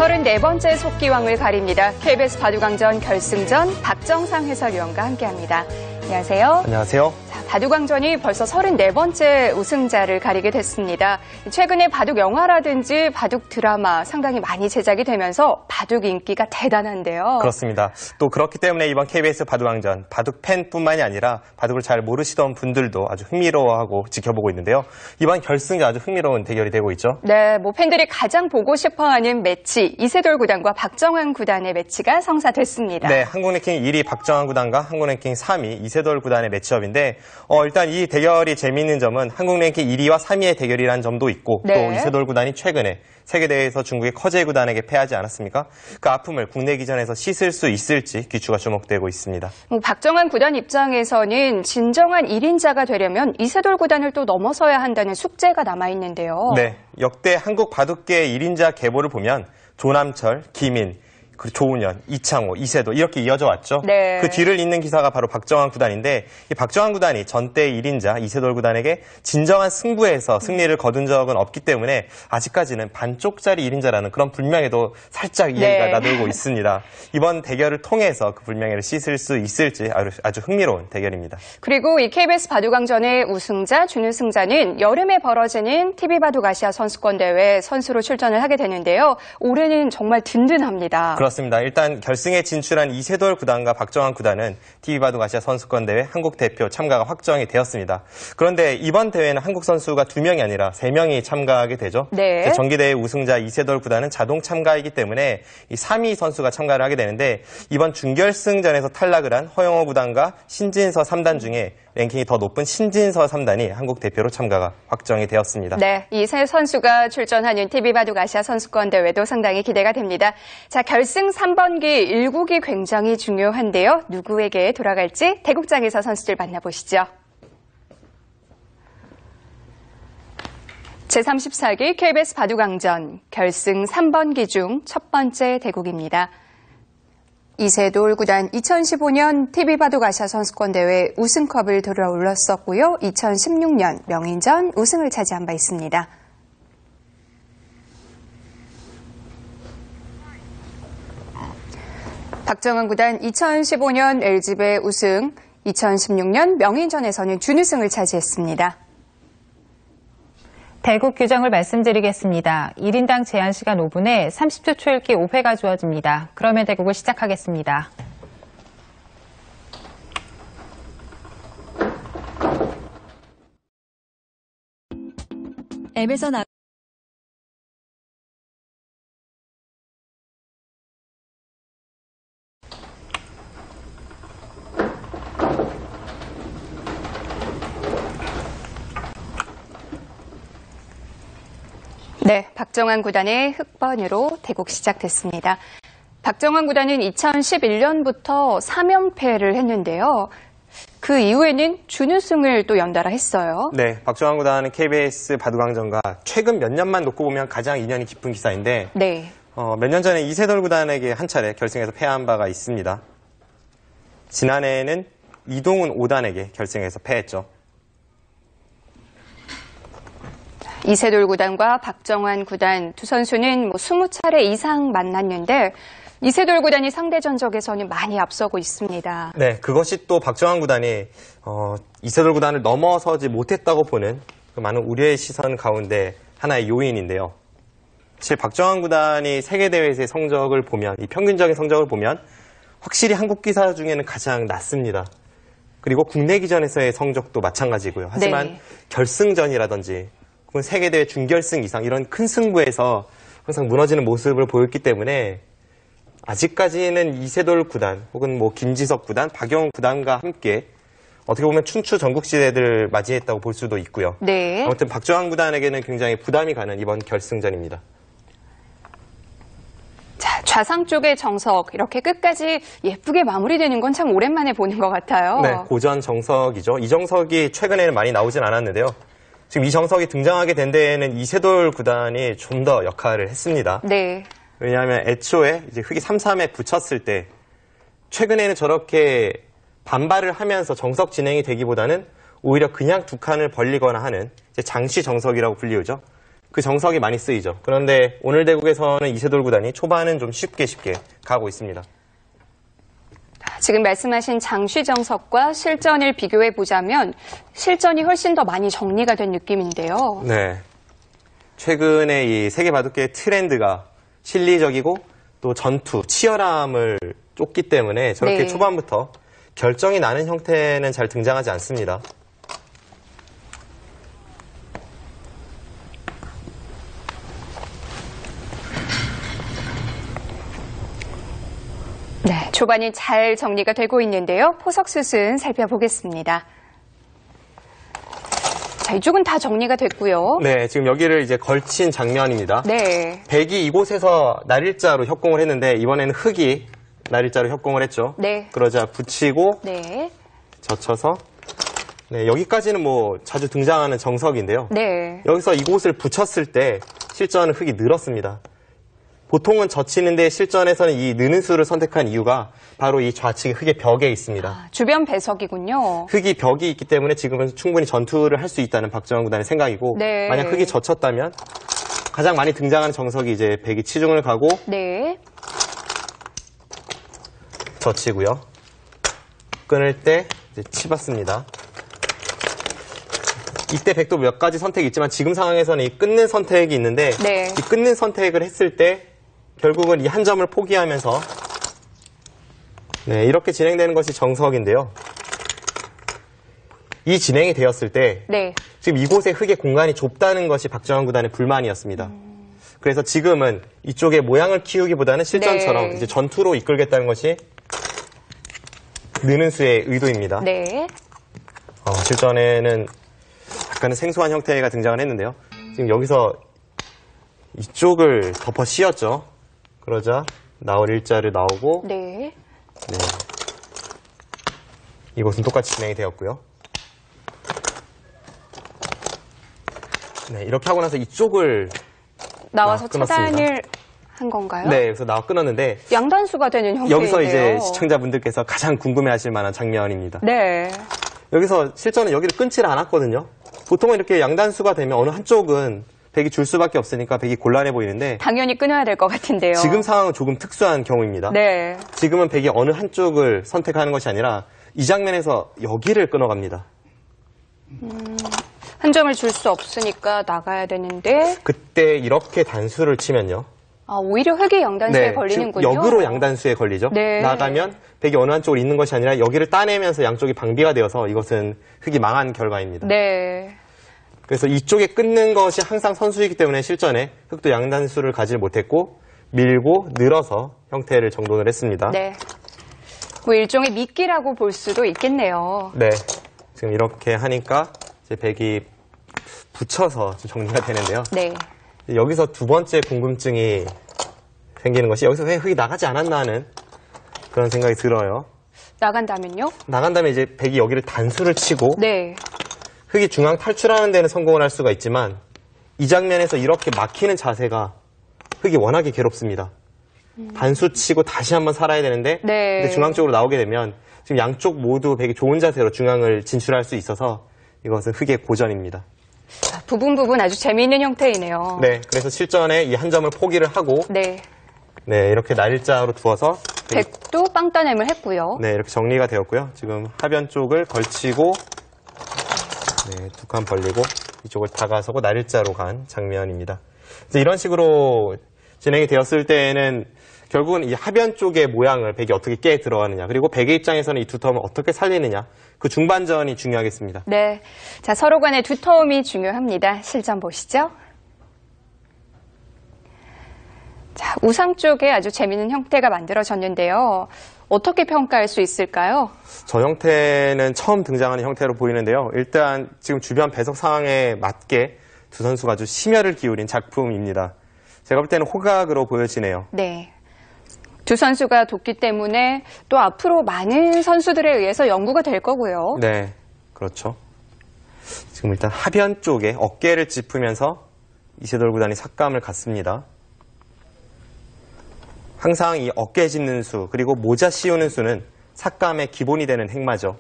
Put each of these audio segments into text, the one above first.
34번째 속기왕을 가립니다. KBS 바둑왕전 결승전 박정상 해설위원과 함께합니다. 안녕하세요. 안녕하세요. 바둑왕전이 벌써 34번째 우승자를 가리게 됐습니다. 최근에 바둑 영화라든지 바둑 드라마 상당히 많이 제작이 되면서 바둑 인기가 대단한데요. 그렇습니다. 또 그렇기 때문에 이번 KBS 바둑왕전 바둑 팬뿐만이 아니라 바둑을 잘 모르시던 분들도 아주 흥미로워하고 지켜보고 있는데요. 이번 결승전 아주 흥미로운 대결이 되고 있죠. 네, 팬들이 가장 보고 싶어하는 매치 이세돌 구단과 박정환 구단의 매치가 성사됐습니다. 네, 한국랭킹 1위 박정환 구단과 한국랭킹 3위 이세돌 구단의 매치업인데 일단 이 대결이 재미있는 점은 한국랭킹 1위와 3위의 대결이라는 점도 있고 네. 또 이세돌 구단이 최근에 세계대회에서 중국의 커제 구단에게 패하지 않았습니까? 그 아픔을 국내 기전에서 씻을 수 있을지 귀추가 주목되고 있습니다. 박정환 구단 입장에서는 진정한 1인자가 되려면 이세돌 구단을 또 넘어서야 한다는 숙제가 남아있는데요. 네, 역대 한국 바둑계 1인자 계보를 보면 조남철, 김인, 그리고 조은현, 이창호, 이세돌 이렇게 이어져 왔죠. 네. 그 뒤를 잇는 기사가 바로 박정환 구단인데 이 박정환 구단이 전대 1인자 이세돌 구단에게 진정한 승부에서 승리를 거둔 적은 없기 때문에 아직까지는 반쪽짜리 1인자라는 그런 불명예도 살짝 이해가 나돌고 있습니다. 이번 대결을 통해서 그 불명예를 씻을 수 있을지 아주 흥미로운 대결입니다. 그리고 이 KBS 바둑왕전의 우승자, 준우승자는 여름에 벌어지는 TV바둑아시아 선수권대회 선수로 출전을 하게 되는데요. 올해는 정말 든든합니다. 그렇습니다. 일단 결승에 진출한 이세돌 구단과 박정환 구단은 TV바둑아시아 선수권대회 한국 대표 참가가 확정이 되었습니다. 그런데 이번 대회는 한국 선수가 2명이 아니라 3명이 참가하게 되죠. 네. 정기대회 우승자 이세돌 구단은 자동 참가이기 때문에 이 3위 선수가 참가를 하게 되는데 이번 준결승전에서 탈락을 한 허영호 구단과 신진서 3단 중에 랭킹이 더 높은 신진서 3단이 한국 대표로 참가가 확정이 되었습니다. 네, 이 세 선수가 출전하는 TV바둑아시아 선수권대회도 상당히 기대가 됩니다. 자, 결승 3번기 1국이 굉장히 중요한데요. 누구에게 돌아갈지 대국장에서 선수들 만나보시죠. 제34기 KBS 바둑왕전 결승 3번기 중 첫 번째 대국입니다. 이세돌 구단 2015년 TV바둑아시아 선수권대회 우승컵을 들어올렸었고요. 2016년 명인전 우승을 차지한 바 있습니다. 박정환 구단 2015년 LG배 우승, 2016년 명인전에서는 준우승을 차지했습니다. 대국 규정을 말씀드리겠습니다. 1인당 제한 시간 5분에 30초 초읽기 5회가 주어집니다. 그러면 대국을 시작하겠습니다. 앱에서 네, 박정환 구단의 흑번으로 대국 시작됐습니다. 박정환 구단은 2011년부터 3연패를 했는데요. 그 이후에는 준우승을 또 연달아 했어요. 네, 박정환 구단은 KBS 바둑왕전과 최근 몇 년만 놓고 보면 가장 인연이 깊은 기사인데 네. 몇 년 전에 이세돌 구단에게 한 차례 결승에서 패한 바가 있습니다. 지난해에는 이동훈 5단에게 결승에서 패했죠. 이세돌 구단과 박정환 구단 두 선수는 20차례 이상 만났는데 이세돌 구단이 상대 전적에서는 많이 앞서고 있습니다. 네, 그것이 또 박정환 구단이 이세돌 구단을 넘어서지 못했다고 보는 그 많은 우려의 시선 가운데 하나의 요인인데요. 사실 박정환 구단이 세계대회에서의 성적을 보면, 이 평균적인 성적을 보면 확실히 한국 기사 중에는 가장 낮습니다. 그리고 국내 기전에서의 성적도 마찬가지고요. 하지만 네. 결승전이라든지 혹은 세계대회 준결승 이상 이런 큰 승부에서 항상 무너지는 모습을 보였기 때문에 아직까지는 이세돌 구단 혹은 김지석 구단, 박영훈 구단과 함께 어떻게 보면 춘추 전국시대를 맞이했다고 볼 수도 있고요. 네. 아무튼 박정환 구단에게는 굉장히 부담이 가는 이번 결승전입니다. 자, 좌상 쪽의 정석 이렇게 끝까지 예쁘게 마무리되는 건 참 오랜만에 보는 것 같아요. 네, 고전 정석이죠. 이 정석이 최근에는 많이 나오진 않았는데요. 지금 이 정석이 등장하게 된 데에는 이세돌 구단이 좀 더 역할을 했습니다. 네. 왜냐하면 애초에 이제 흑이 3-3에 붙였을 때 최근에는 저렇게 반발을 하면서 정석 진행이 되기보다는 오히려 그냥 두 칸을 벌리거나 하는 이제 장시 정석이라고 불리우죠. 그 정석이 많이 쓰이죠. 그런데 오늘 대국에서는 이세돌 구단이 초반은 좀 쉽게 가고 있습니다. 지금 말씀하신 장쉬정석과 실전을 비교해 보자면 실전이 훨씬 더 많이 정리가 된 느낌인데요. 네. 최근에 이 세계 바둑계의 트렌드가 실리적이고 또 전투, 치열함을 쫓기 때문에 저렇게 네. 초반부터 결정이 나는 형태는 잘 등장하지 않습니다. 네, 초반이 잘 정리가 되고 있는데요. 포석수순 살펴보겠습니다. 자, 이쪽은 다 정리가 됐고요. 네, 지금 여기를 이제 걸친 장면입니다. 네. 백이 이곳에서 날일자로 협공을 했는데 이번에는 흑이 날일자로 협공을 했죠. 네. 그러자 붙이고 네. 젖혀서 네, 여기까지는 뭐 자주 등장하는 정석인데요. 네. 여기서 이곳을 붙였을 때 실전은 흑이 늘었습니다. 보통은 젖히는데 실전에서는 이 느는 수를 선택한 이유가 바로 이 좌측의 흑의 벽에 있습니다. 주변 배석이군요. 흑이 벽이 있기 때문에 지금은 충분히 전투를 할 수 있다는 박정환 구단의 생각이고 네. 만약 흑이 젖혔다면 가장 많이 등장하는 정석이 이제 백이 치중을 가고 네. 젖히고요. 끊을 때 이제 치받습니다. 이때 백도 몇 가지 선택이 있지만 지금 상황에서는 이 끊는 선택이 있는데 네. 이 끊는 선택을 했을 때 결국은 이 한 점을 포기하면서 네, 이렇게 진행되는 것이 정석인데요. 이 진행이 되었을 때 네. 지금 이곳에 흑의 공간이 좁다는 것이 박정환 구단의 불만이었습니다. 그래서 지금은 이쪽에 모양을 키우기보다는 실전처럼 네. 이제 전투로 이끌겠다는 것이 느는 수의 의도입니다. 네. 실전에는 약간은 생소한 형태가 등장을 했는데요. 지금 여기서 이쪽을 덮어 씌웠죠. 그러자 나올 일자를 나오고 네. 네. 이곳은 똑같이 진행이 되었고요. 네, 이렇게 하고 나서 이쪽을 나와서 끊었습니다. 차단을 한 건가요? 네, 여기서 나와 끊었는데 양단수가 되는 형태인데요. 여기서 이제 시청자분들께서 가장 궁금해하실 만한 장면입니다. 네. 여기서 실전은 여기를 끊지를 않았거든요. 보통은 이렇게 양단수가 되면 어느 한쪽은 백이 줄 수밖에 없으니까 백이 곤란해 보이는데 당연히 끊어야 될 것 같은데요. 지금 상황은 조금 특수한 경우입니다. 네. 지금은 백이 어느 한쪽을 선택하는 것이 아니라 이 장면에서 여기를 끊어갑니다. 한 점을 줄 수 없으니까 나가야 되는데 그때 이렇게 단수를 치면요. 오히려 흑이 양단수에 걸리는군요. 지금 역으로 양단수에 걸리죠. 네. 나가면 백이 어느 한쪽으로 있는 것이 아니라 여기를 따내면서 양쪽이 방비가 되어서 이것은 흑이 망한 결과입니다. 네. 그래서 이쪽에 끊는 것이 항상 선수이기 때문에 실전에 흑도 양단수를 가지 못했고 밀고 늘어서 형태를 정돈을 했습니다. 네. 뭐 일종의 미끼라고 볼 수도 있겠네요. 네. 지금 이렇게 하니까 이제 백이 붙여서 지금 정리가 되는데요. 네. 여기서 두 번째 궁금증이 생기는 것이 여기서 왜 흑이 나가지 않았나 하는 그런 생각이 들어요. 나간다면요? 나간 다음에 이제 백이 여기를 단수를 치고 네. 흑이 중앙 탈출하는 데는 성공을 할 수가 있지만 이 장면에서 이렇게 막히는 자세가 흑이 워낙에 괴롭습니다. 단수 치고 다시 한번 살아야 되는데 네. 근데 중앙 쪽으로 나오게 되면 지금 양쪽 모두 백이 좋은 자세로 중앙을 진출할 수 있어서 이것은 흑의 고전입니다. 부분 아주 재미있는 형태이네요. 네, 그래서 실전에 이 한 점을 포기를 하고 네. 네, 이렇게 날일자로 두어서 백도 빵 따냄을 했고요. 네, 이렇게 정리가 되었고요. 지금 하변 쪽을 걸치고 네, 두 칸 벌리고 이쪽을 다가서고 날일자로 간 장면입니다. 그래서 이런 식으로 진행이 되었을 때에는 결국은 이 하변 쪽의 모양을 백이 어떻게 깨 들어가느냐 그리고 백의 입장에서는 이 두텀을 어떻게 살리느냐 그 중반전이 중요하겠습니다. 네. 자, 서로 간의 두터움이 중요합니다. 실전 보시죠. 자, 우상 쪽에 아주 재미있는 형태가 만들어졌는데요. 어떻게 평가할 수 있을까요? 저 형태는 처음 등장하는 형태로 보이는데요. 일단 지금 주변 배석 상황에 맞게 두 선수가 아주 심혈을 기울인 작품입니다. 제가 볼 때는 호각으로 보여지네요. 네. 두 선수가 돕기 때문에 또 앞으로 많은 선수들에 의해서 연구가 될 거고요. 네, 그렇죠. 지금 일단 하변 쪽에 어깨를 짚으면서 이세돌 구단이 삭감을 갔습니다. 항상 이 어깨 짚는 수 그리고 모자 씌우는 수는 삭감의 기본이 되는 행마죠.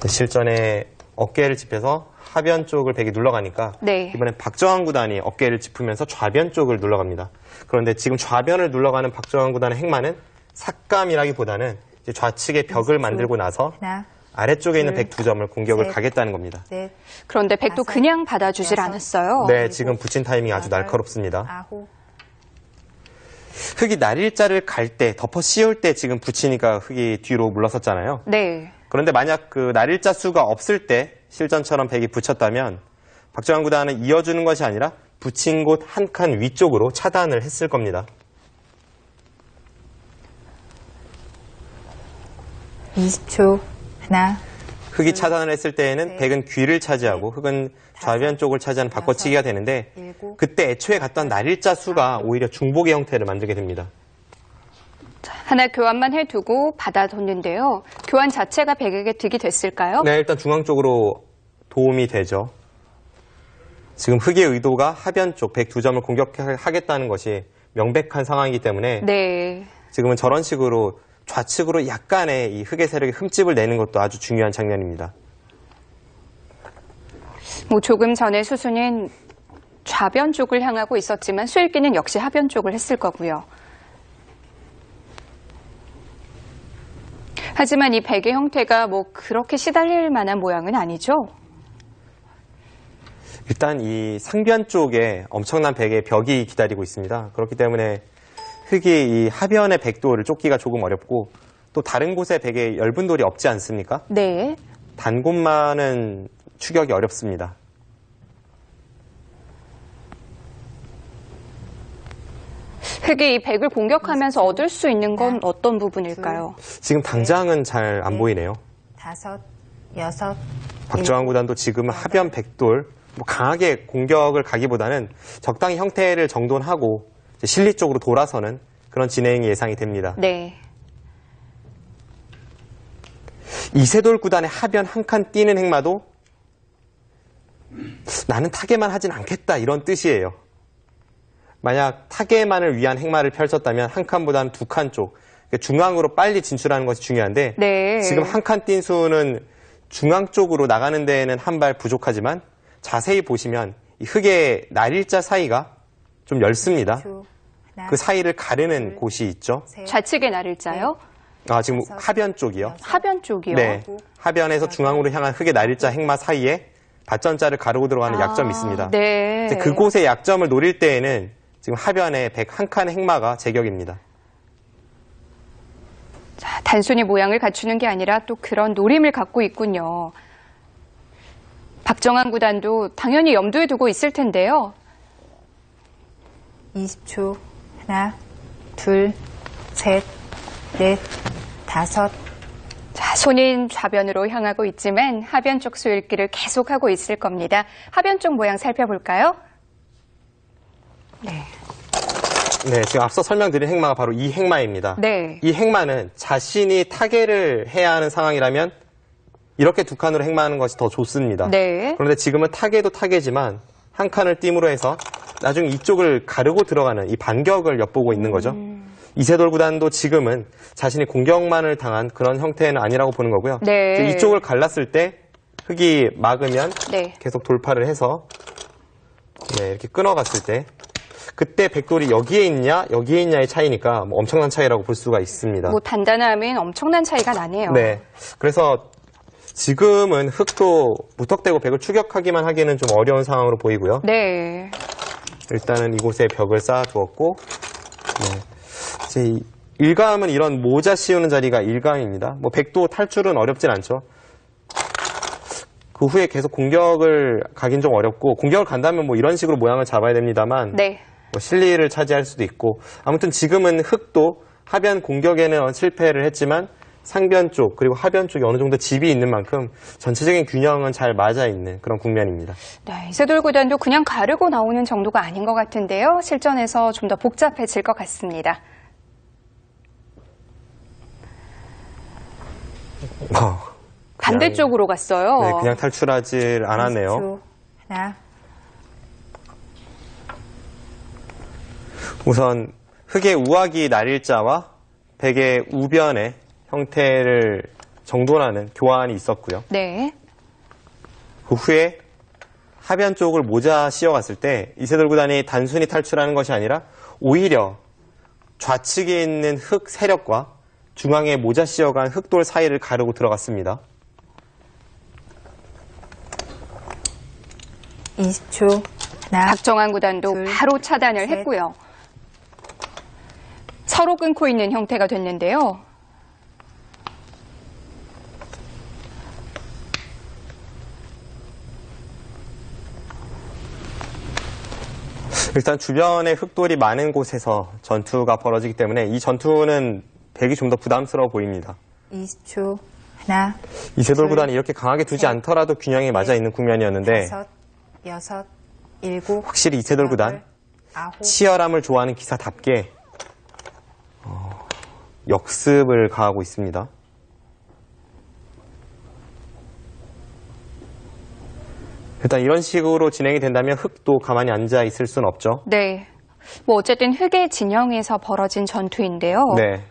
실전에 어깨를 짚어서 하변 쪽을 백이 눌러가니까 네. 이번엔 박정환 구단이 어깨를 짚으면서 좌변 쪽을 눌러갑니다. 그런데 지금 좌변을 눌러가는 박정환 구단의 행마는 삭감이라기보다는 이제 좌측에 벽을 만들고 나서 하나, 아래쪽에 있는 백 두 점을 공격을 셋. 가겠다는 겁니다. 넷, 그런데 백도 다섯, 그냥 받아주질 여섯. 않았어요. 네, 지금 붙인 타이밍이 아주 여덟, 날카롭습니다. 아홉, 흙이 날일자를 갈 때, 덮어 씌울 때 지금 붙이니까 흙이 뒤로 물러섰잖아요. 네. 그런데 만약 그 날일자 수가 없을 때 실전처럼 백이 붙였다면 박정환 구단은 이어주는 것이 아니라 붙인 곳 한 칸 위쪽으로 차단을 했을 겁니다. 20초. 하나, 흙이 차단을 했을 때에는 백은 귀를 차지하고 흙은 좌변 쪽을 차지하는 바꿔치기가 되는데 일곱. 그때 애초에 갔던 날일자 수가 오히려 중복의 형태를 만들게 됩니다. 하나 교환만 해두고 받아뒀는데요. 교환 자체가 백에게 득이 됐을까요? 네, 일단 중앙 쪽으로 도움이 되죠. 지금 흙의 의도가 하변 쪽 102점을 공격하겠다는 것이 명백한 상황이기 때문에 네. 지금은 저런 식으로 좌측으로 약간의 이 흙의 세력에 흠집을 내는 것도 아주 중요한 장면입니다. 뭐 조금 전에 수수는 좌변 쪽을 향하고 있었지만 수일기는 역시 하변 쪽을 했을 거고요. 하지만 이 백의 형태가 뭐 그렇게 시달릴 만한 모양은 아니죠? 일단 이 상변 쪽에 엄청난 백의 벽이 기다리고 있습니다. 그렇기 때문에 흙이 이 하변의 백돌을 쫓기가 조금 어렵고 또 다른 곳에 백의 엷은 돌이 없지 않습니까? 네. 단 곳만은 추격이 어렵습니다. 흙이 이 백을 공격하면서 얻을 수 있는 건 어떤 부분일까요? 지금 당장은 잘 안 보이네요. 다섯, 여섯, 박정환 구단도 지금 하변 백돌 뭐 강하게 공격을 가기보다는 적당히 형태를 정돈하고 이제 실리 쪽으로 돌아서는 그런 진행이 예상이 됩니다. 네. 이세돌 구단의 하변 한 칸 뛰는 행마도 나는 타개만 하진 않겠다 이런 뜻이에요. 만약 타개만을 위한 행마를 펼쳤다면 한 칸보다는 두 칸 쪽 중앙으로 빨리 진출하는 것이 중요한데 네. 지금 한 칸 뛴 수는 중앙 쪽으로 나가는 데에는 한 발 부족하지만 자세히 보시면 이 흙의 날일자 사이가 좀 엷습니다. 하나, 그 사이를 가르는 곳이 있죠. 셋, 좌측의 날일자요? 아, 지금 하변 쪽이요. 하변 쪽이요? 네. 하변에서 중앙으로 향한 흙의 날일자 행마 사이에 밭전자를 가르고 들어가는 약점이 있습니다. 네. 이제 그곳의 약점을 노릴 때에는 지금 하변에 백 한 칸 행마가 제격입니다. 자, 단순히 모양을 갖추는 게 아니라 또 그런 노림을 갖고 있군요. 박정환 구단도 당연히 염두에 두고 있을 텐데요. 20초. 하나, 둘, 셋, 넷, 다섯. 자, 손인 좌변으로 향하고 있지만 하변 쪽 수일기를 계속하고 있을 겁니다. 하변 쪽 모양 살펴볼까요? 네. 네, 지금 앞서 설명드린 행마가 바로 이 행마입니다. 네. 이 행마는 자신이 타개를 해야 하는 상황이라면 이렇게 두 칸으로 행마하는 것이 더 좋습니다. 네. 그런데 지금은 타개도 타개지만 한 칸을 띄므로 해서 나중에 이쪽을 가르고 들어가는 이 반격을 엿보고 있는 거죠. 이세돌 구단도 지금은 자신이 공격만을 당한 그런 형태는 아니라고 보는 거고요. 네. 이제 이쪽을 갈랐을 때 흙이 막으면 네. 계속 돌파를 해서 네, 이렇게 끊어갔을 때 그때 백돌이 여기에 있냐 여기에 있냐의 차이니까 뭐 엄청난 차이라고 볼 수가 있습니다. 뭐 단단하면 엄청난 차이가 나네요. 네, 그래서 지금은 흙도 무턱대고 백을 추격하기만 하기는 좀 어려운 상황으로 보이고요. 네. 일단은 이곳에 벽을 쌓아두었고 네. 이제 일감은 이런 모자 씌우는 자리가 일감입니다. 뭐 백도 탈출은 어렵진 않죠. 그 후에 계속 공격을 가긴 좀 어렵고 공격을 간다면 뭐 이런 식으로 모양을 잡아야 됩니다만 네. 뭐 실리를 차지할 수도 있고 아무튼 지금은 흙도 하변 공격에는 실패를 했지만 상변 쪽 그리고 하변 쪽에 어느 정도 집이 있는 만큼 전체적인 균형은 잘 맞아 있는 그런 국면입니다. 네, 이세돌 구단도 그냥 가르고 나오는 정도가 아닌 것 같은데요. 실전에서 좀 더 복잡해질 것 같습니다. 반대쪽으로 갔어요. 네, 그냥 탈출하질 않았네요. 20초. 하나, 우선 흙의 우하기 날일자와 백의 우변의 형태를 정돈하는 교환이 있었고요. 네. 그 후에 하변 쪽을 모자 씌워갔을 때 이세돌 구단이 단순히 탈출하는 것이 아니라 오히려 좌측에 있는 흑 세력과 중앙에 모자 씌워간 흑돌 사이를 가르고 들어갔습니다. 20초. 하나, 박정환 구단도 둘, 바로 차단을 셋. 했고요. 서로 끊고 있는 형태가 됐는데요. 일단 주변에 흑돌이 많은 곳에서 전투가 벌어지기 때문에 이 전투는 백이 좀 더 부담스러워 보입니다. 20초. 하나, 이세돌 둘, 구단이 이렇게 강하게 두지 셋, 않더라도 균형이 맞아 있는 국면이었는데 5, 6, 7, 확실히 이세돌 구단 9, 치열함을 좋아하는 기사답게 역습을 가하고 있습니다. 일단 이런 식으로 진행이 된다면 흑도 가만히 앉아 있을 수는 없죠. 네. 뭐 어쨌든 흑의 진영에서 벌어진 전투인데요. 네.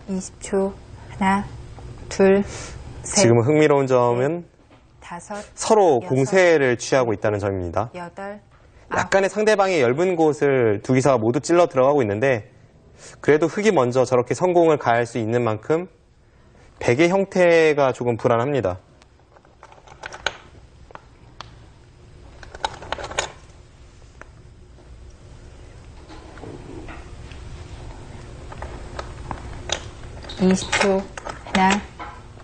20초. 하나, 둘, 셋, 지금은 흥미로운 점은 5, 서로 여섯, 공세를 취하고 있다는 점입니다. 8, 약간의 상대방의 엷은 곳을 두 기사가 모두 찔러 들어가고 있는데 그래도 흑이 먼저 저렇게 성공을 가할 수 있는 만큼 백의 형태가 조금 불안합니다. 초 하나,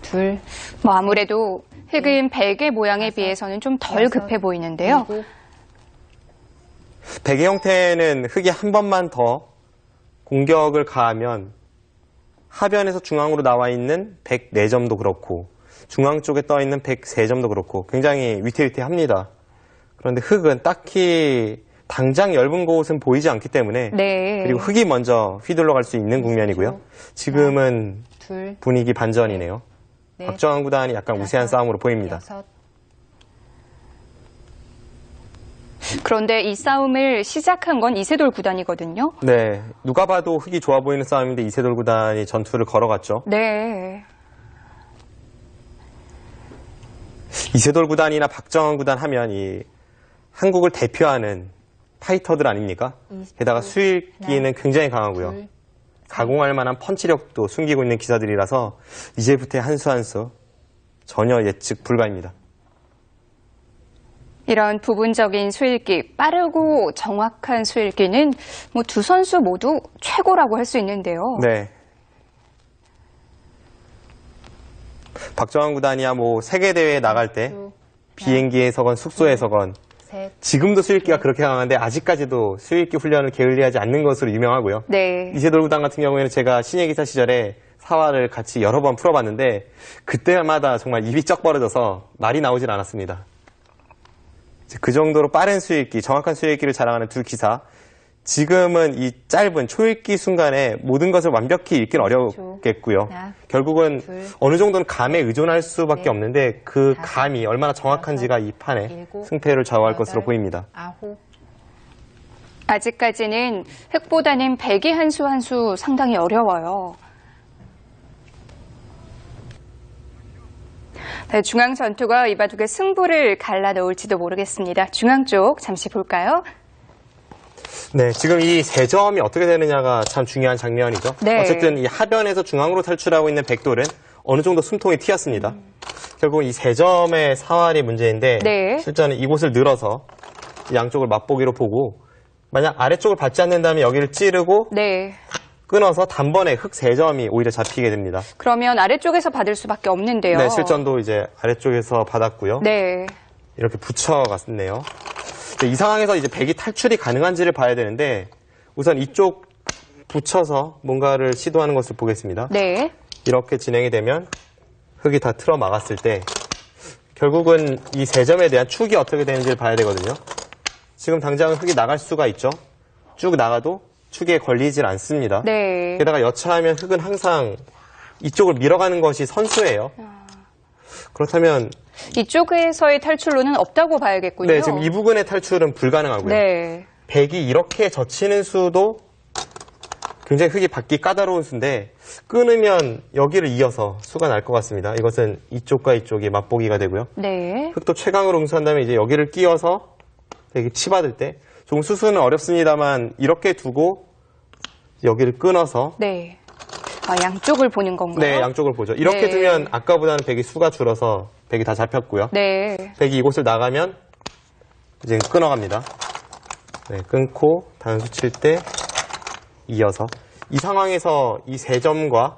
둘, 뭐 아무래도 흑은 백의 모양에 비해서는 좀 덜 급해 보이는데요. 7, 백의 형태는 흑이 한 번만 더 공격을 가하면 하변에서 중앙으로 나와 있는 104점도 그렇고 중앙 쪽에 떠 있는 103점도 그렇고 굉장히 위태위태합니다. 그런데 흑은 딱히 당장 엷은 곳은 보이지 않기 때문에 네. 그리고 흑이 먼저 휘둘러 갈 수 있는 국면이고요. 지금은 둘, 분위기 반전이네요. 넷, 박정환 구단이 약간 우세한 싸움으로 보입니다. 6, 그런데 이 싸움을 시작한 건 이세돌 구단이거든요. 네, 누가 봐도 흑이 좋아 보이는 싸움인데 이세돌 구단이 전투를 걸어갔죠. 네. 이세돌 구단이나 박정환 구단 하면 이 한국을 대표하는 파이터들 아닙니까? 게다가 수일기는 굉장히 강하고요. 둘, 가공할 만한 펀치력도 숨기고 있는 기사들이라서 이제부터의 한 수 한 수 전혀 예측 불가입니다. 이런 부분적인 수일기, 빠르고 정확한 수일기는 뭐 두 선수 모두 최고라고 할 수 있는데요. 네. 박정환 구단이야 뭐 세계대회에 나갈 때 비행기에서건 숙소에서건 셋, 지금도 수일기가 그렇게 강한데 아직까지도 수일기 훈련을 게을리하지 않는 것으로 유명하고요. 네. 이세돌 구단 같은 경우에는 제가 신예기사 시절에 사활을 같이 여러 번 풀어봤는데 그때마다 정말 입이 쩍 벌어져서 말이 나오질 않았습니다. 그 정도로 빠른 수일기, 정확한 수일기를 자랑하는 두 기사. 지금은 이 짧은 초읽기 순간에 모든 것을 완벽히 읽기는 어렵겠고요. 하나, 결국은 둘, 어느 정도는 감에 의존할 수밖에 넷, 없는데 그 다섯, 감이 얼마나 정확한지가 이 판에 일곱, 승패를 좌우할 여덟, 것으로 보입니다. 9, 아직까지는 흑보다는 백이 한 수 한 수 상당히 어려워요. 네, 중앙 전투가 이 바둑의 승부를 갈라놓을지도 모르겠습니다. 중앙 쪽 잠시 볼까요? 네, 지금 이 세 점이 어떻게 되느냐가 참 중요한 장면이죠. 네. 어쨌든 이 하변에서 중앙으로 탈출하고 있는 백돌은 어느 정도 숨통이 튀었습니다. 결국 이 세 점의 사활이 문제인데 네. 실제는 이곳을 늘어서 양쪽을 맛보기로 보고 만약 아래쪽을 받지 않는다면 여기를 찌르고 네. 끊어서 단번에 흑 세 점이 오히려 잡히게 됩니다. 그러면 아래쪽에서 받을 수밖에 없는데요. 네, 실전도 이제 아래쪽에서 받았고요. 네. 이렇게 붙여갔네요. 이 상황에서 이제 백이 탈출이 가능한지를 봐야 되는데 우선 이쪽 붙여서 뭔가를 시도하는 것을 보겠습니다. 네. 이렇게 진행이 되면 흑이 다 틀어 막았을 때 결국은 이 세 점에 대한 축이 어떻게 되는지를 봐야 되거든요. 지금 당장은 흑이 나갈 수가 있죠. 쭉 나가도 축에 걸리질 않습니다. 네. 게다가 여차하면 흑은 항상 이쪽을 밀어가는 것이 선수예요. 그렇다면 이쪽에서의 탈출로는 없다고 봐야겠군요. 네, 지금 이 부분의 탈출은 불가능하고요. 네. 백이 이렇게 젖히는 수도 굉장히 흙이 받기 까다로운 수인데 끊으면 여기를 이어서 수가 날 것 같습니다. 이것은 이쪽과 이쪽이 맛보기가 되고요. 네. 흙도 최강으로 응수한다면 이제 여기를 끼워서 이렇게 치받을 때 조금 수수는 어렵습니다만 이렇게 두고 여기를 끊어서 네. 양쪽을 보는 건가요? 네, 양쪽을 보죠. 이렇게 네. 두면 아까보다는 백이 수가 줄어서 백이 다 잡혔고요. 네. 백이 이곳을 나가면 이제 끊어갑니다. 네, 끊고 단수 칠 때 이어서 이 상황에서 이 3점과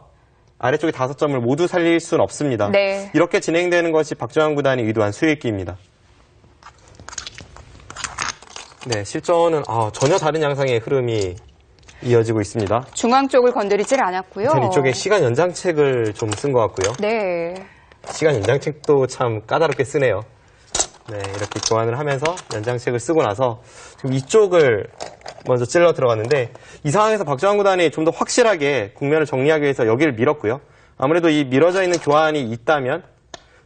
아래쪽에 5점을 모두 살릴 수는 없습니다. 네. 이렇게 진행되는 것이 박정환 구단이 의도한 수익기입니다. 네, 실전은 전혀 다른 양상의 흐름이 이어지고 있습니다. 중앙 쪽을 건드리질 않았고요. 저는 이쪽에 시간 연장책을 좀 쓴 것 같고요. 네. 시간 연장책도 참 까다롭게 쓰네요. 네, 이렇게 교환을 하면서 연장책을 쓰고 나서 지금 이쪽을 먼저 찔러 들어갔는데 이 상황에서 박정환 구단이 좀 더 확실하게 국면을 정리하기 위해서 여기를 밀었고요. 아무래도 이 밀어져 있는 교환이 있다면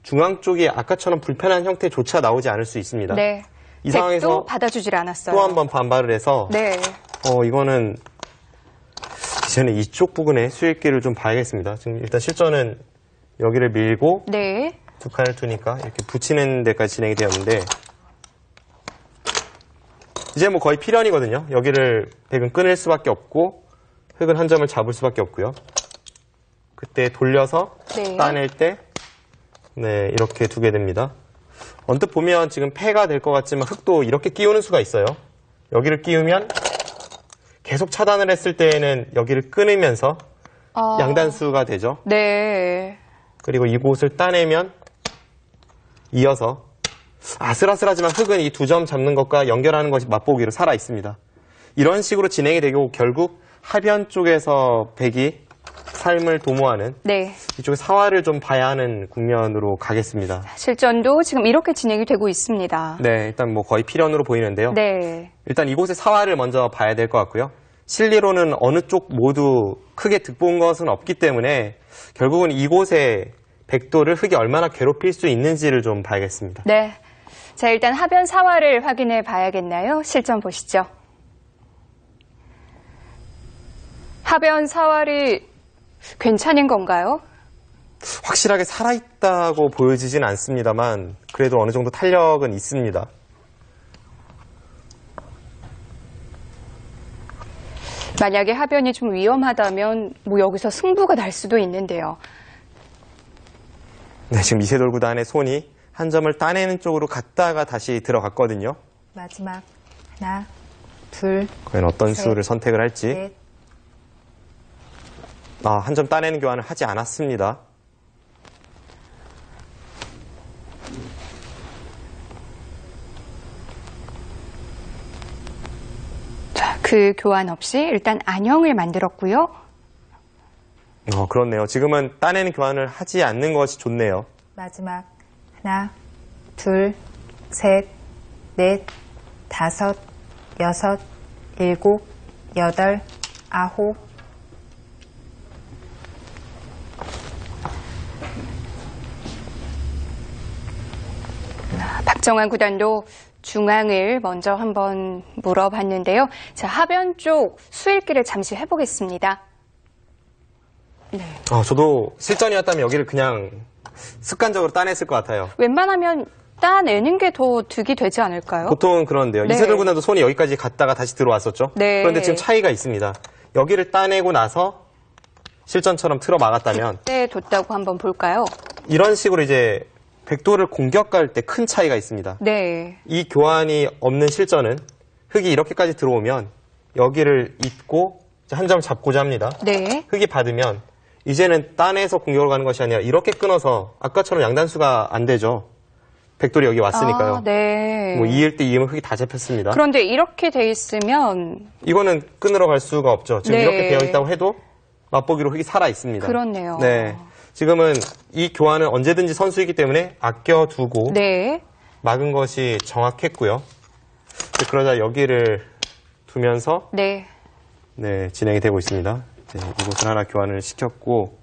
중앙 쪽이 아까처럼 불편한 형태조차 나오지 않을 수 있습니다. 네. 이 상황에서 백도 받아주질 않았어요. 또 한 번 반발을 해서 네. 이거는 이제는 이쪽 부분에 수익기를 좀 봐야겠습니다. 지금 일단 실전은 여기를 밀고 네. 두 칸을 두니까 이렇게 붙이는 데까지 진행이 되었는데 이제 뭐 거의 필연이거든요. 여기를 백은 끊을 수밖에 없고 흙은 한 점을 잡을 수밖에 없고요. 그때 돌려서 네. 따낼 때 네, 이렇게 두게 됩니다. 언뜻 보면 지금 패가 될 것 같지만 흙도 이렇게 끼우는 수가 있어요. 여기를 끼우면 계속 차단을 했을 때에는 여기를 끊으면서 양단수가 되죠. 네. 그리고 이곳을 따내면 이어서 아슬아슬하지만 흙은 이 2점 잡는 것과 연결하는 것이 맛보기로 살아 있습니다. 이런 식으로 진행이 되고 결국 하변 쪽에서 백이 삶을 도모하는 네. 이쪽에 사활을 좀 봐야 하는 국면으로 가겠습니다. 실전도 지금 이렇게 진행이 되고 있습니다. 네, 일단 뭐 거의 필연으로 보이는데요. 네. 일단 이곳의 사활을 먼저 봐야 될 것 같고요. 실리로는 어느 쪽 모두 크게 득본 것은 없기 때문에 결국은 이곳에 백도를 흙이 얼마나 괴롭힐 수 있는지를 좀 봐야겠습니다. 네. 자, 일단 하변 사활을 확인해 봐야겠나요? 실전 보시죠. 하변 사활이 괜찮은 건가요? 확실하게 살아있다고 보여지진 않습니다만 그래도 어느 정도 탄력은 있습니다. 만약에 하변이 좀 위험하다면 뭐 여기서 승부가 날 수도 있는데요. 네, 지금 이세돌 구단의 손이 한 점을 따내는 쪽으로 갔다가 다시 들어갔거든요. 마지막 하나, 둘, 과연 어떤 셋, 수를 선택을 할지. 넷. 한 점 따내는 교환을 하지 않았습니다. 자, 그 교환 없이 일단 안형을 만들었고요. 그렇네요. 지금은 따내는 교환을 하지 않는 것이 좋네요. 마지막 하나, 둘, 셋, 넷, 다섯, 여섯, 일곱, 여덟, 아홉. 박정환 구단도 중앙을 먼저 한번 물어봤는데요. 자, 하변 쪽 수일기를 잠시 해보겠습니다. 네. 저도 실전이었다면 여기를 그냥 습관적으로 따냈을 것 같아요. 웬만하면 따내는 게 더 득이 되지 않을까요? 보통은 그런데요. 네. 이세돌 군단도 손이 여기까지 갔다가 다시 들어왔었죠. 네. 그런데 지금 차이가 있습니다. 여기를 따내고 나서 실전처럼 틀어 막았다면 네, 뒀다고 한번 볼까요? 이런 식으로 이제 백도를 공격할 때 큰 차이가 있습니다. 네. 이 교환이 없는 실전은 흙이 이렇게까지 들어오면 여기를 잇고 한 점을 잡고자 합니다. 네. 흙이 받으면 이제는 따내서 공격을 가는 것이 아니라 이렇게 끊어서 아까처럼 양단수가 안 되죠. 백돌이 여기 왔으니까요. 아, 네. 뭐 2일 때 2이면 흙이 다 잡혔습니다. 그런데 이렇게 돼 있으면 이거는 끊으러 갈 수가 없죠. 지금 네. 이렇게 되어 있다고 해도 맛보기로 흙이 살아 있습니다. 그렇네요. 네. 지금은 이 교환은 언제든지 선수이기 때문에 아껴두고 네. 막은 것이 정확했고요. 그러자 여기를 두면서 네. 네, 진행이 되고 있습니다. 이제 이곳을 하나 교환을 시켰고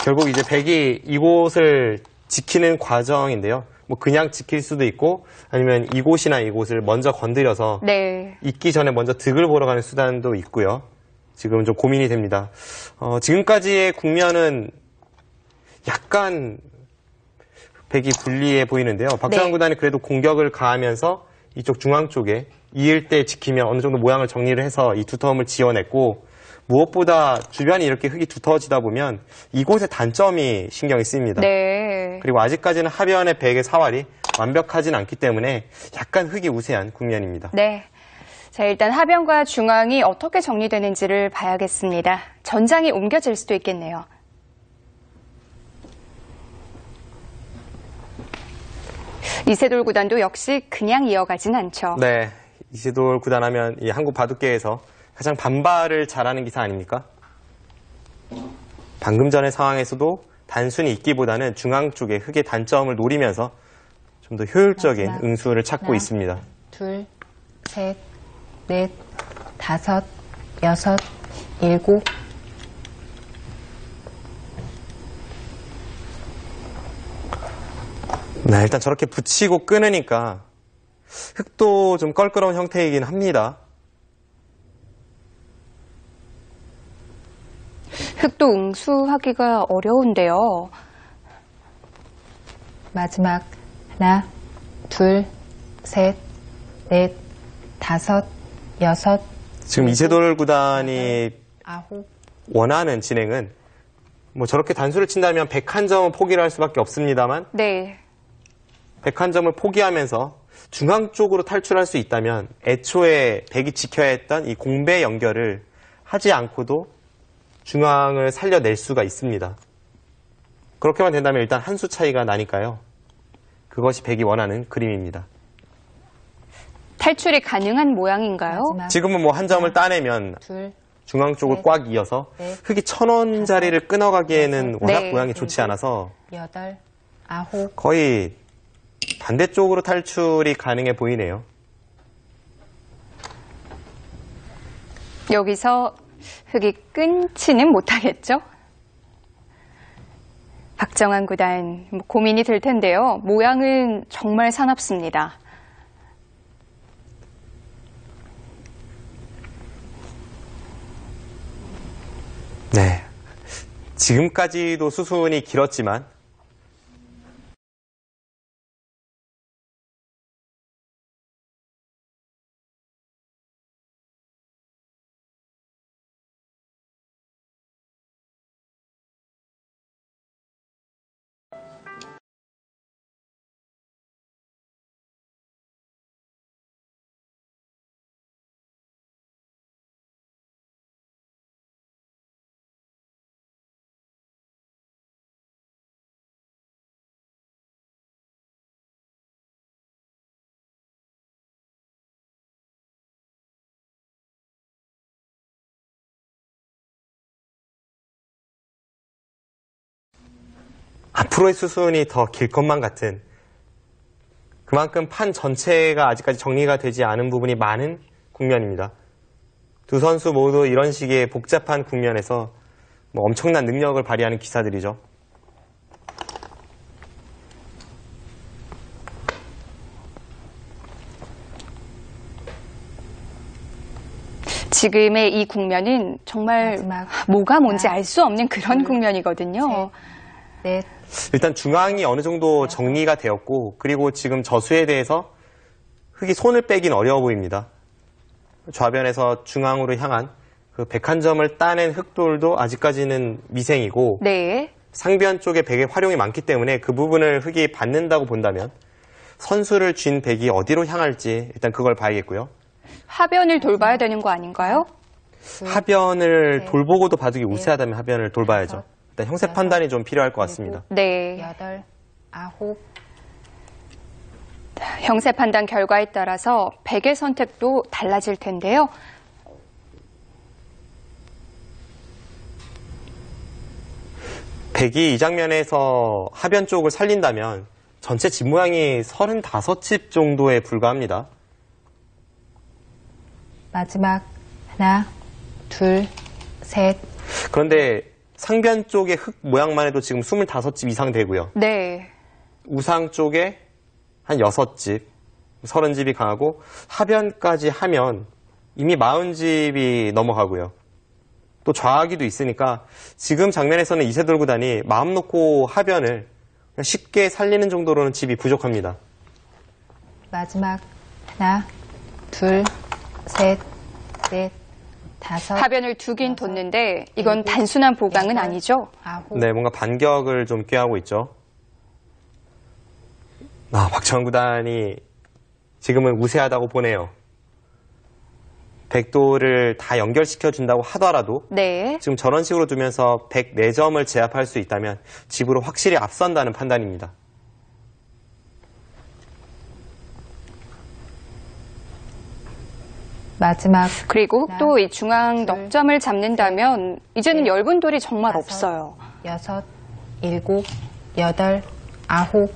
결국 이제 백이 이곳을 지키는 과정인데요. 뭐 그냥 지킬 수도 있고 아니면 이곳이나 이곳을 먼저 건드려서 네. 있기 전에 먼저 득을 보러 가는 수단도 있고요. 지금 좀 고민이 됩니다. 지금까지의 국면은 약간 백이 불리해 보이는데요. 박정환 네. 구단이 그래도 공격을 가하면서 이쪽 중앙 쪽에 이을 때 지키면 어느 정도 모양을 정리를 해서 이 두터움을 지어냈고 무엇보다 주변이 이렇게 흙이 두터워지다 보면 이곳의 단점이 신경이 쓰입니다. 네. 그리고 아직까지는 하변의 백의 사활이 완벽하진 않기 때문에 약간 흙이 우세한 국면입니다. 네. 자, 일단 하변과 중앙이 어떻게 정리되는지를 봐야겠습니다. 전장이 옮겨질 수도 있겠네요. 이세돌 구단도 역시 그냥 이어가진 않죠. 네, 이세돌 구단 하면 이 한국 바둑계에서 가장 반발을 잘하는 기사 아닙니까? 방금 전의 상황에서도 단순히 있기보다는 중앙 쪽에 흙의 단점을 노리면서 좀 더 효율적인 마지막. 응수를 찾고 하나. 있습니다. 둘, 셋, 넷, 다섯, 여섯, 일곱. 네, 일단 저렇게 붙이고 끊으니까 흙도 좀 껄끄러운 형태이긴 합니다. 흙도 응수하기가 어려운데요. 마지막 하나, 둘, 셋, 넷, 다섯, 여섯, 지금 이세돌 구단이 아홉. 원하는 진행은 뭐 저렇게 단수를 친다면 101점은 포기를 할 수밖에 없습니다만 네. 101점을 포기하면서 중앙 쪽으로 탈출할 수 있다면 애초에 백이 지켜야 했던 이 공배 연결을 하지 않고도 중앙을 살려낼 수가 있습니다. 그렇게만 된다면 일단 한 수 차이가 나니까요. 그것이 백이 원하는 그림입니다. 탈출이 가능한 모양인가요? 마지막 지금은 뭐 한 점을 따내면 둘, 중앙 쪽을 넷, 꽉 이어서 넷, 흙이 1000원짜리를 끊어가기에는 워낙 네. 모양이 좋지 않아서 여덟, 아홉. 거의 반대쪽으로 탈출이 가능해 보이네요. 여기서 흙이 끊지는 못하겠죠? 박정환 구단 고민이 될 텐데요. 모양은 정말 사납습니다. 네. 지금까지도 수순이 길었지만 앞으로의 수순이 더 길 것만 같은 그만큼 판 전체가 아직까지 정리가 되지 않은 부분이 많은 국면입니다. 두 선수 모두 이런 식의 복잡한 국면에서 뭐 엄청난 능력을 발휘하는 기사들이죠. 지금의 이 국면은 정말 마지막. 뭐가 뭔지 알 수 없는 그런 국면이거든요. 넷, 일단 중앙이 어느 정도 정리가 되었고 그리고 지금 저수에 대해서 흙이 손을 빼긴 어려워 보입니다. 좌변에서 중앙으로 향한 그 101점을 따낸 흙돌도 아직까지는 미생이고 네. 상변 쪽에 백의 활용이 많기 때문에 그 부분을 흙이 받는다고 본다면 선수를 쥔 백이 어디로 향할지 일단 그걸 봐야겠고요. 하변을 돌봐야 되는 거 아닌가요? 하변을 돌보고도 바둑이 우세하다면 하변을 돌봐야죠. 일단 형세 판단이 좀 필요할 것 같습니다. 네. 여덟, 아홉. 형세 판단 결과에 따라서 백의 선택도 달라질 텐데요. 백이 이 장면에서 하변 쪽을 살린다면 전체 집 모양이 35집 정도에 불과합니다. 마지막 하나, 둘, 셋. 그런데 상변 쪽의 흙 모양만 해도 지금 25집 이상 되고요. 네. 우상 쪽에 한 6집, 30집이 강하고 하변까지 하면 이미 40집이 넘어가고요. 또 좌하기도 있으니까 지금 장면에서는 이세돌 구단이 마음 놓고 하변을 쉽게 살리는 정도로는 집이 부족합니다. 마지막 하나, 둘, 셋, 넷, 다섯. 하변을 두긴 뒀는데 이건 단순한 보강은 여덟, 아니죠? 아홉. 네, 뭔가 반격을 좀 꾀하고 있죠. 박정환 구단이 지금은 우세하다고 보네요. 백도를 다 연결시켜준다고 하더라도 네. 지금 저런 식으로 두면서 104점을 제압할 수 있다면 집으로 확실히 앞선다는 판단입니다. 마지막 그리고 흑도 하나, 이 중앙 둘, 넉점을 잡는다면 이제는 넷, 엷은 돌이 정말 다섯, 없어요. 여섯, 일곱, 여덟, 아홉.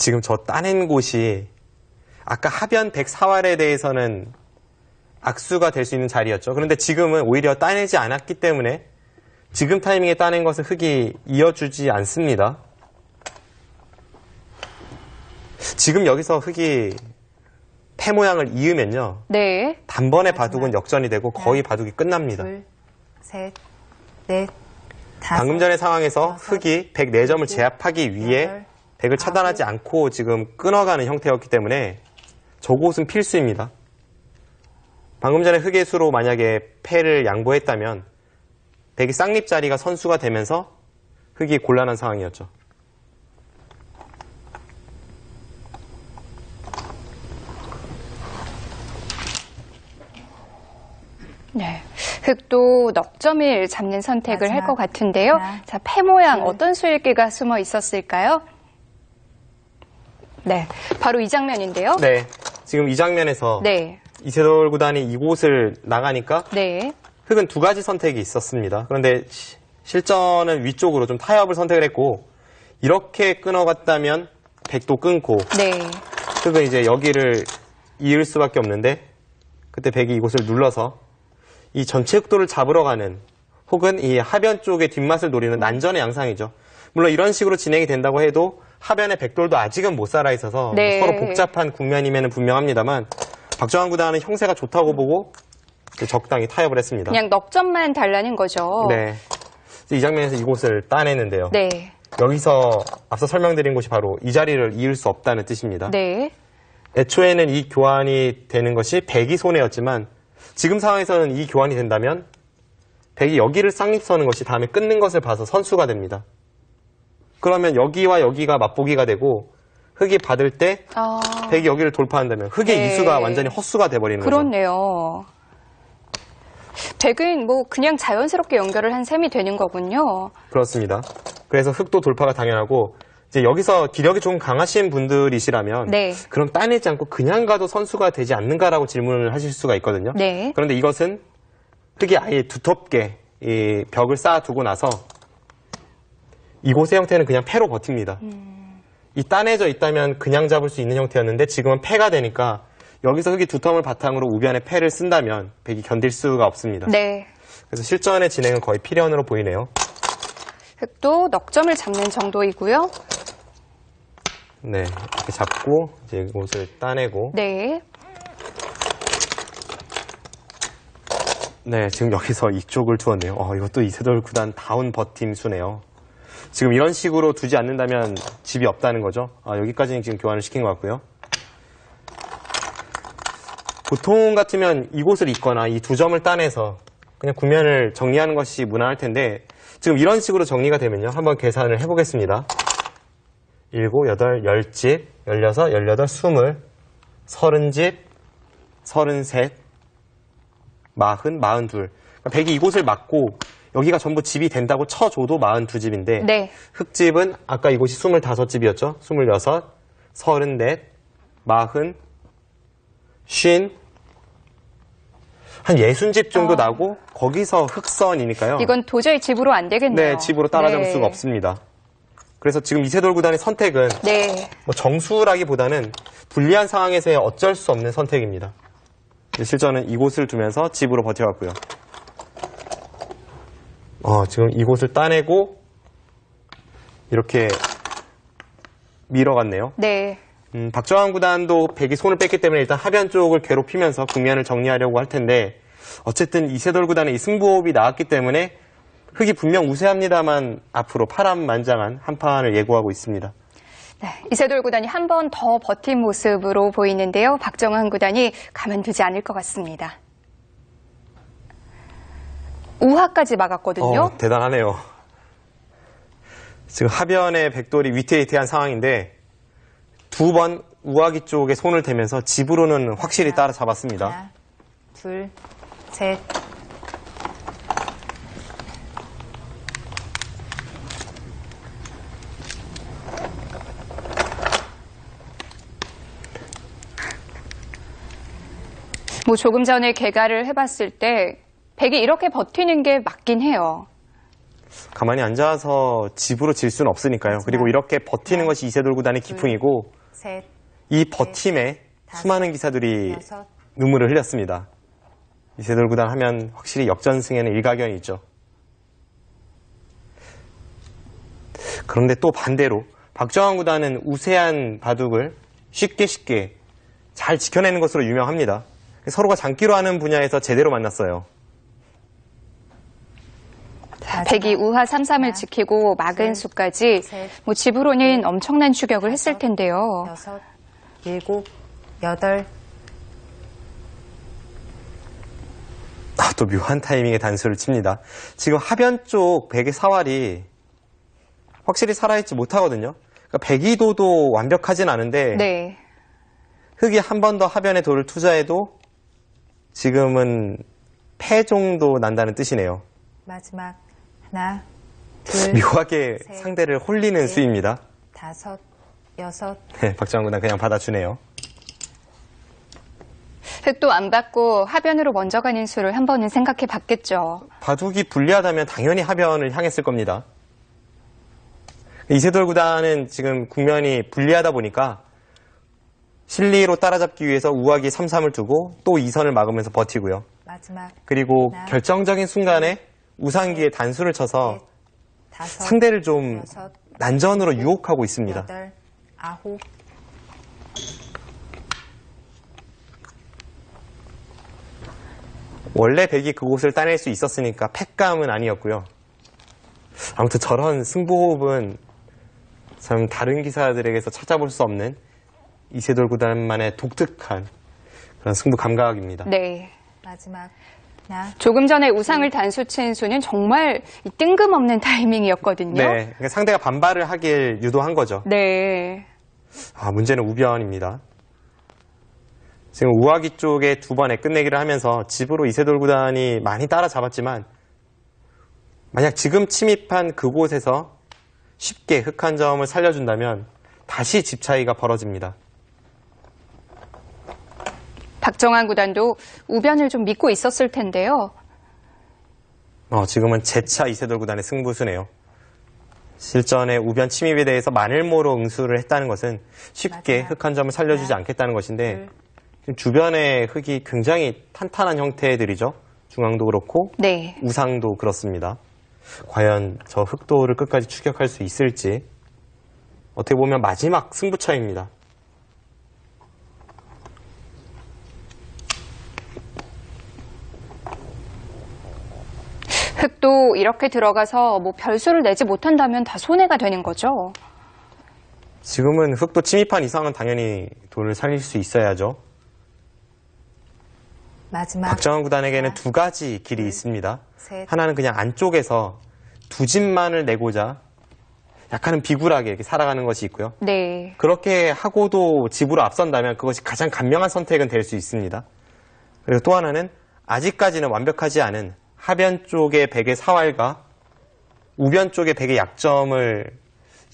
지금 저 따낸 곳이 아까 하변 104활에 대해서는 악수가 될 수 있는 자리였죠. 그런데 지금은 오히려 따내지 않았기 때문에 지금 타이밍에 따낸 것을 흑이 이어주지 않습니다. 지금 여기서 흑이 패 모양을 이으면요. 네. 단번에 바둑은 역전이 되고 거의 바둑이 끝납니다. 둘, 셋, 넷, 다섯. 방금 전의 상황에서 여섯, 흑이 104점을 일곱, 제압하기 위해 여덟, 백을 차단하지 않고 지금 끊어가는 형태였기 때문에 저곳은 필수입니다. 방금 전에 흑의 수로 만약에 패를 양보했다면 백이 쌍립 자리가 선수가 되면서 흑이 곤란한 상황이었죠. 네. 흑도 넉점을 잡는 선택을 할 마지막 것 같은데요. 하나, 자, 패 모양 둘. 어떤 수일기가 숨어 있었을까요? 네. 바로 이 장면인데요. 네. 지금 이 장면에서 네. 이세돌 구단이 이곳을 나가니까 네. 흑은 두 가지 선택이 있었습니다. 그런데 실전은 위쪽으로 좀 타협을 선택을 했고 이렇게 끊어갔다면 백도 끊고 네. 흑은 이제 여기를 이을 수밖에 없는데 그때 백이 이곳을 눌러서 이 전체 흑도를 잡으러 가는 혹은 이 하변 쪽의 뒷맛을 노리는 난전의 양상이죠. 물론 이런 식으로 진행이 된다고 해도 하변의 백돌도 아직은 못 살아 있어서 네. 서로 복잡한 국면임에는 분명합니다만 박정환 구단은 형세가 좋다고 보고 적당히 타협을 했습니다. 그냥 넉점만 달라는 거죠. 네. 이 장면에서 이곳을 따내는데요. 네. 여기서 앞서 설명드린 곳이 바로 이 자리를 이을 수 없다는 뜻입니다. 네. 애초에는 이 교환이 되는 것이 백이 손해였지만 지금 상황에서는 이 교환이 된다면 백이 여기를 쌍립 서는 것이 다음에 끊는 것을 봐서 선수가 됩니다. 그러면 여기와 여기가 맞보기가 되고 흑이 받을 때 백이 여기를 돌파한다면 흑의 네. 이수가 완전히 헛수가 돼버리는 거죠. 그렇네요. 백은 뭐 그냥 자연스럽게 연결을 한 셈이 되는 거군요. 그렇습니다. 그래서 흑도 돌파가 당연하고 이제 여기서 기력이 좀 강하신 분들이시라면 네. 그럼 따내지 않고 그냥 가도 선수가 되지 않는가라고 질문을 하실 수가 있거든요. 네. 그런데 이것은 흑이 아예 두텁게 이 벽을 쌓아두고 나서 이곳의 형태는 그냥 패로 버팁니다. 이 따내져 있다면 그냥 잡을 수 있는 형태였는데 지금은 패가 되니까 여기서 흑이 두텀을 바탕으로 우변에 패를 쓴다면 백이 견딜 수가 없습니다. 네. 그래서 실전의 진행은 거의 필연으로 보이네요. 흑도 넉점을 잡는 정도이고요. 네, 이렇게 잡고 이제 이곳을 따내고 네. 네, 지금 여기서 이쪽을 두었네요. 이것도 이세돌 구단 다운 버팀 수네요. 지금 이런 식으로 두지 않는다면 집이 없다는 거죠. 여기까지는 지금 교환을 시킨 것 같고요. 보통 같으면 이곳을 잇거나 이 두 점을 따내서 그냥 국면을 정리하는 것이 무난할 텐데 지금 이런 식으로 정리가 되면요. 한번 계산을 해보겠습니다. 7, 8, 10집, 16, 18, 20, 30집, 33, 40, 42. 백이 이곳을 막고 여기가 전부 집이 된다고 쳐줘도 42집인데 네. 흑집은 아까 이곳이 25집이었죠. 26, 34, 40, 50, 한 60집 정도 나고 거기서 흑선이니까요. 이건 도저히 집으로 안 되겠네요. 네, 집으로 따라잡을 네. 수가 없습니다. 그래서 지금 이세돌 구단의 선택은 네. 뭐 정수라기보다는 불리한 상황에서의 어쩔 수 없는 선택입니다. 실전은 이곳을 두면서 집으로 버텨왔고요. 지금 이곳을 따내고 이렇게 밀어갔네요. 네. 박정환 구단도 백이 손을 뺐기 때문에 일단 하변 쪽을 괴롭히면서 국면을 정리하려고 할 텐데 어쨌든 이세돌 구단의 이 승부호흡이 나왔기 때문에 흑이 분명 우세합니다만 앞으로 파란만장한 한 판을 예고하고 있습니다. 네, 이세돌 구단이 한 번 더 버틴 모습으로 보이는데요. 박정환 구단이 가만두지 않을 것 같습니다. 우하까지 막았거든요. 대단하네요. 지금 하변의 백돌이 위태위태한 상황인데 두 번 우하기 쪽에 손을 대면서 집으로는 확실히 따라잡았습니다. 하나, 둘, 셋. 뭐 조금 전에 개가를 해봤을 때 백이 이렇게 버티는 게 맞긴 해요. 가만히 앉아서 집으로 질 수는 없으니까요. 그리고 이렇게 버티는 것이 이세돌 구단의 기풍이고 셋, 이 버팀에 수많은 기사들이 여섯. 눈물을 흘렸습니다. 이세돌 구단 하면 확실히 역전승에는 일가견이 있죠. 그런데 또 반대로 박정환 구단은 우세한 바둑을 쉽게 잘 지켜내는 것으로 유명합니다. 서로가 장기로 하는 분야에서 제대로 만났어요. 백이 우하 3-3을 지키고 막은 수까지 뭐 집으로는 엄청난 추격을 했을 텐데요. 여섯, 일곱, 여덟. 또 묘한 타이밍에 단수를 칩니다. 지금 하변 쪽 백의 사활이 확실히 살아있지 못하거든요. 그러니까 백이도도 완벽하진 않은데 네. 흑이 한 번 더 하변에 돌을 투자해도 지금은 패 정도 난다는 뜻이네요. 마지막 하나, 둘, 묘하게 셋, 상대를 홀리는 수입니다. 다섯, 여섯. 네, 박정환 구단 그냥 받아주네요. 흑도 안 받고 하변으로 먼저 가는 수를 한 번은 생각해 봤겠죠. 바둑이 불리하다면 당연히 하변을 향했을 겁니다. 이세돌 구단은 지금 국면이 불리하다 보니까 실리로 따라잡기 위해서 우하기 3-3을 두고 또 2선을 막으면서 버티고요. 마지막 그리고 하나, 결정적인 순간에 우상기에 단수를 쳐서 셋, 다섯, 상대를 좀 여섯, 난전으로 유혹하고 있습니다. 여덟, 아홉. 원래 백이 그곳을 따낼 수 있었으니까 패감은 아니었고요. 아무튼 저런 승부호흡은 참 다른 기사들에게서 찾아볼 수 없는 이세돌 구단만의 독특한 그런 승부 감각입니다. 네. 마지막 하나, 조금 전에 우상을 단수친 수는 정말 이 뜬금없는 타이밍이었거든요. 네, 그러니까 상대가 반발을 하길 유도한 거죠. 네. 문제는 우변입니다. 지금 우하기 쪽에 두 번에 끝내기를 하면서 집으로 이세돌 구단이 많이 따라잡았지만 만약 지금 침입한 그곳에서 쉽게 흑 한 점을 살려준다면 다시 집 차이가 벌어집니다. 박정환 구단도 우변을 좀 믿고 있었을 텐데요. 지금은 재차 이세돌 구단의 승부수네요. 실전의 우변 침입에 대해서 마늘모로 응수를 했다는 것은 쉽게 흑 한 점을 살려주지 않겠다는 것인데 지금 주변의 흑이 굉장히 탄탄한 형태들이죠. 중앙도 그렇고 네. 우상도 그렇습니다. 과연 저 흑도를 끝까지 추격할 수 있을지 어떻게 보면 마지막 승부처입니다. 흑도 이렇게 들어가서 뭐 별수를 내지 못한다면 다 손해가 되는 거죠. 지금은 흑도 침입한 이상은 당연히 돌을 살릴 수 있어야죠. 마지막 박정환 구단에게는 두 가지 길이 있습니다. 셋. 하나는 그냥 안쪽에서 두 집만을 내고자 약간은 비굴하게 이렇게 살아가는 것이 있고요. 네. 그렇게 하고도 집으로 앞선다면 그것이 가장 간명한 선택은 될 수 있습니다. 그리고 또 하나는 아직까지는 완벽하지 않은 하변 쪽의 백의 사활과 우변 쪽의 백의 약점을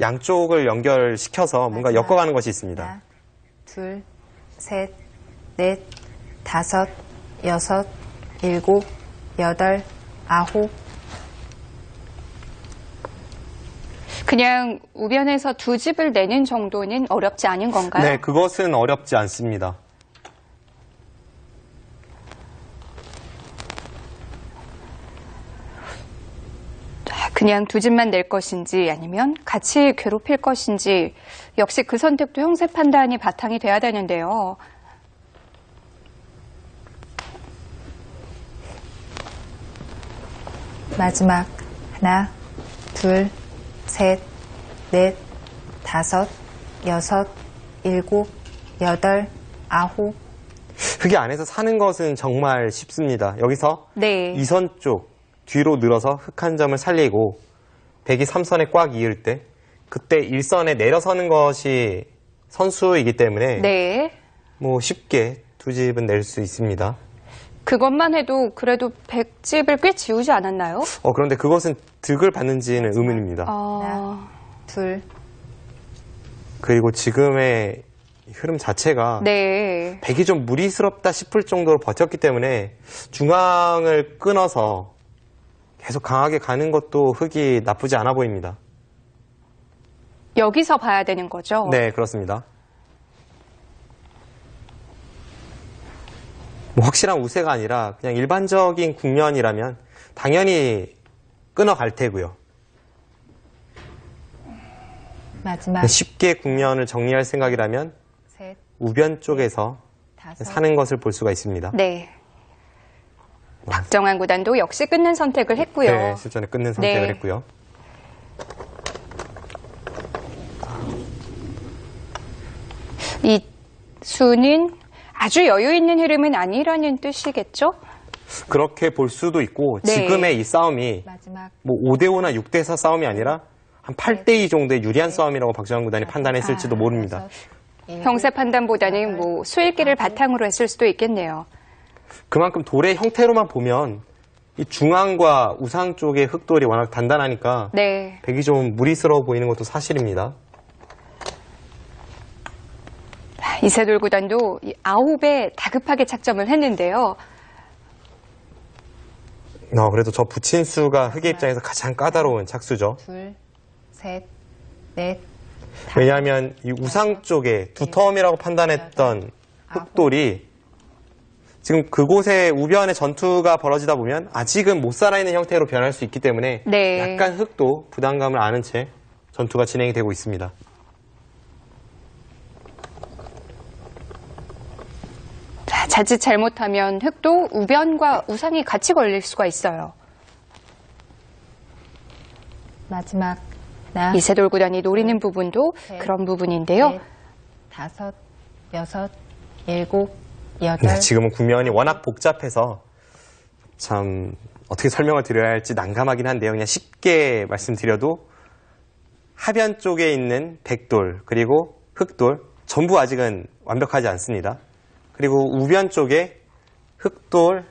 양쪽을 연결시켜서 뭔가 마지막. 엮어가는 것이 있습니다. 하나, 둘, 셋, 넷, 다섯, 여섯, 일곱, 여덟, 아홉. 그냥 우변에서 두 집을 내는 정도는 어렵지 않은 건가요? 네, 그것은 어렵지 않습니다. 그냥 두 집만 낼 것인지 아니면 같이 괴롭힐 것인지 역시 그 선택도 형세 판단이 바탕이 돼야 되는데요. 마지막 하나, 둘, 셋, 넷, 다섯, 여섯, 일곱, 여덟, 아홉. 흙이 안에서 사는 것은 정말 쉽습니다. 여기서 네. 2선 쪽 뒤로 늘어서 흙 한 점을 살리고 백이 3선에 꽉 이을 때 그때 1선에 내려서는 것이 선수이기 때문에 네. 뭐 쉽게 두 집은 낼 수 있습니다. 그것만 해도 그래도 100집을 꽤 지우지 않았나요? 그런데 그것은 득을 받는지는 의문입니다. 하나, 둘, 그리고 지금의 흐름 자체가 네. 백이 좀 무리스럽다 싶을 정도로 버텼기 때문에 중앙을 끊어서 계속 강하게 가는 것도 흙이 나쁘지 않아 보입니다. 여기서 봐야 되는 거죠? 네, 그렇습니다. 뭐 확실한 우세가 아니라 그냥 일반적인 국면이라면 당연히 끊어갈 테고요. 마지막 쉽게 국면을 정리할 생각이라면 셋, 우변 쪽에서 다섯, 사는 것을 볼 수가 있습니다. 네. 박정환 구단도 역시 끊는 선택을 했고요. 네, 실전에 끊는 선택을 네. 했고요. 이 수는 아주 여유 있는 흐름은 아니라는 뜻이겠죠? 그렇게 볼 수도 있고 네. 지금의 이 싸움이 마지막 뭐 5대5나 6대4 싸움이 아니라 한 8대2 정도의 유리한 싸움이라고 박정환 구단이 판단했을지도 모릅니다. 형세 판단보다는 뭐 수일기를 바탕으로 했을 수도 있겠네요. 그만큼 돌의 형태로만 보면 이 중앙과 우상 쪽의 흙돌이 워낙 단단하니까 네. 백이 좀 무리스러워 보이는 것도 사실입니다. 이세돌 구단도 이 9에 다급하게 착점을 했는데요. 그래도 저 붙인 수가 흙의 입장에서 가장 까다로운 착수죠. 둘, 셋, 넷, 왜냐하면 이 우상 쪽에 두터움이라고 판단했던 흙돌이 지금 그곳에 우변의 전투가 벌어지다 보면 아직은 못 살아있는 형태로 변할 수 있기 때문에 네. 약간 흙도 부담감을 아는 채 전투가 진행이 되고 있습니다. 자칫 잘못하면 흙도 우변과 우상이 같이 걸릴 수가 있어요. 마지막 하나, 이세돌 구단이 노리는 부분도 셋, 그런 부분인데요. 넷, 다섯, 여섯, 일곱, 여덟. 네, 지금은 국면이 워낙 복잡해서 참 어떻게 설명을 드려야 할지 난감하긴 한데요. 그냥 쉽게 말씀드려도 하변 쪽에 있는 백돌 그리고 흙돌 전부 아직은 완벽하지 않습니다. 그리고 우변 쪽에 흙돌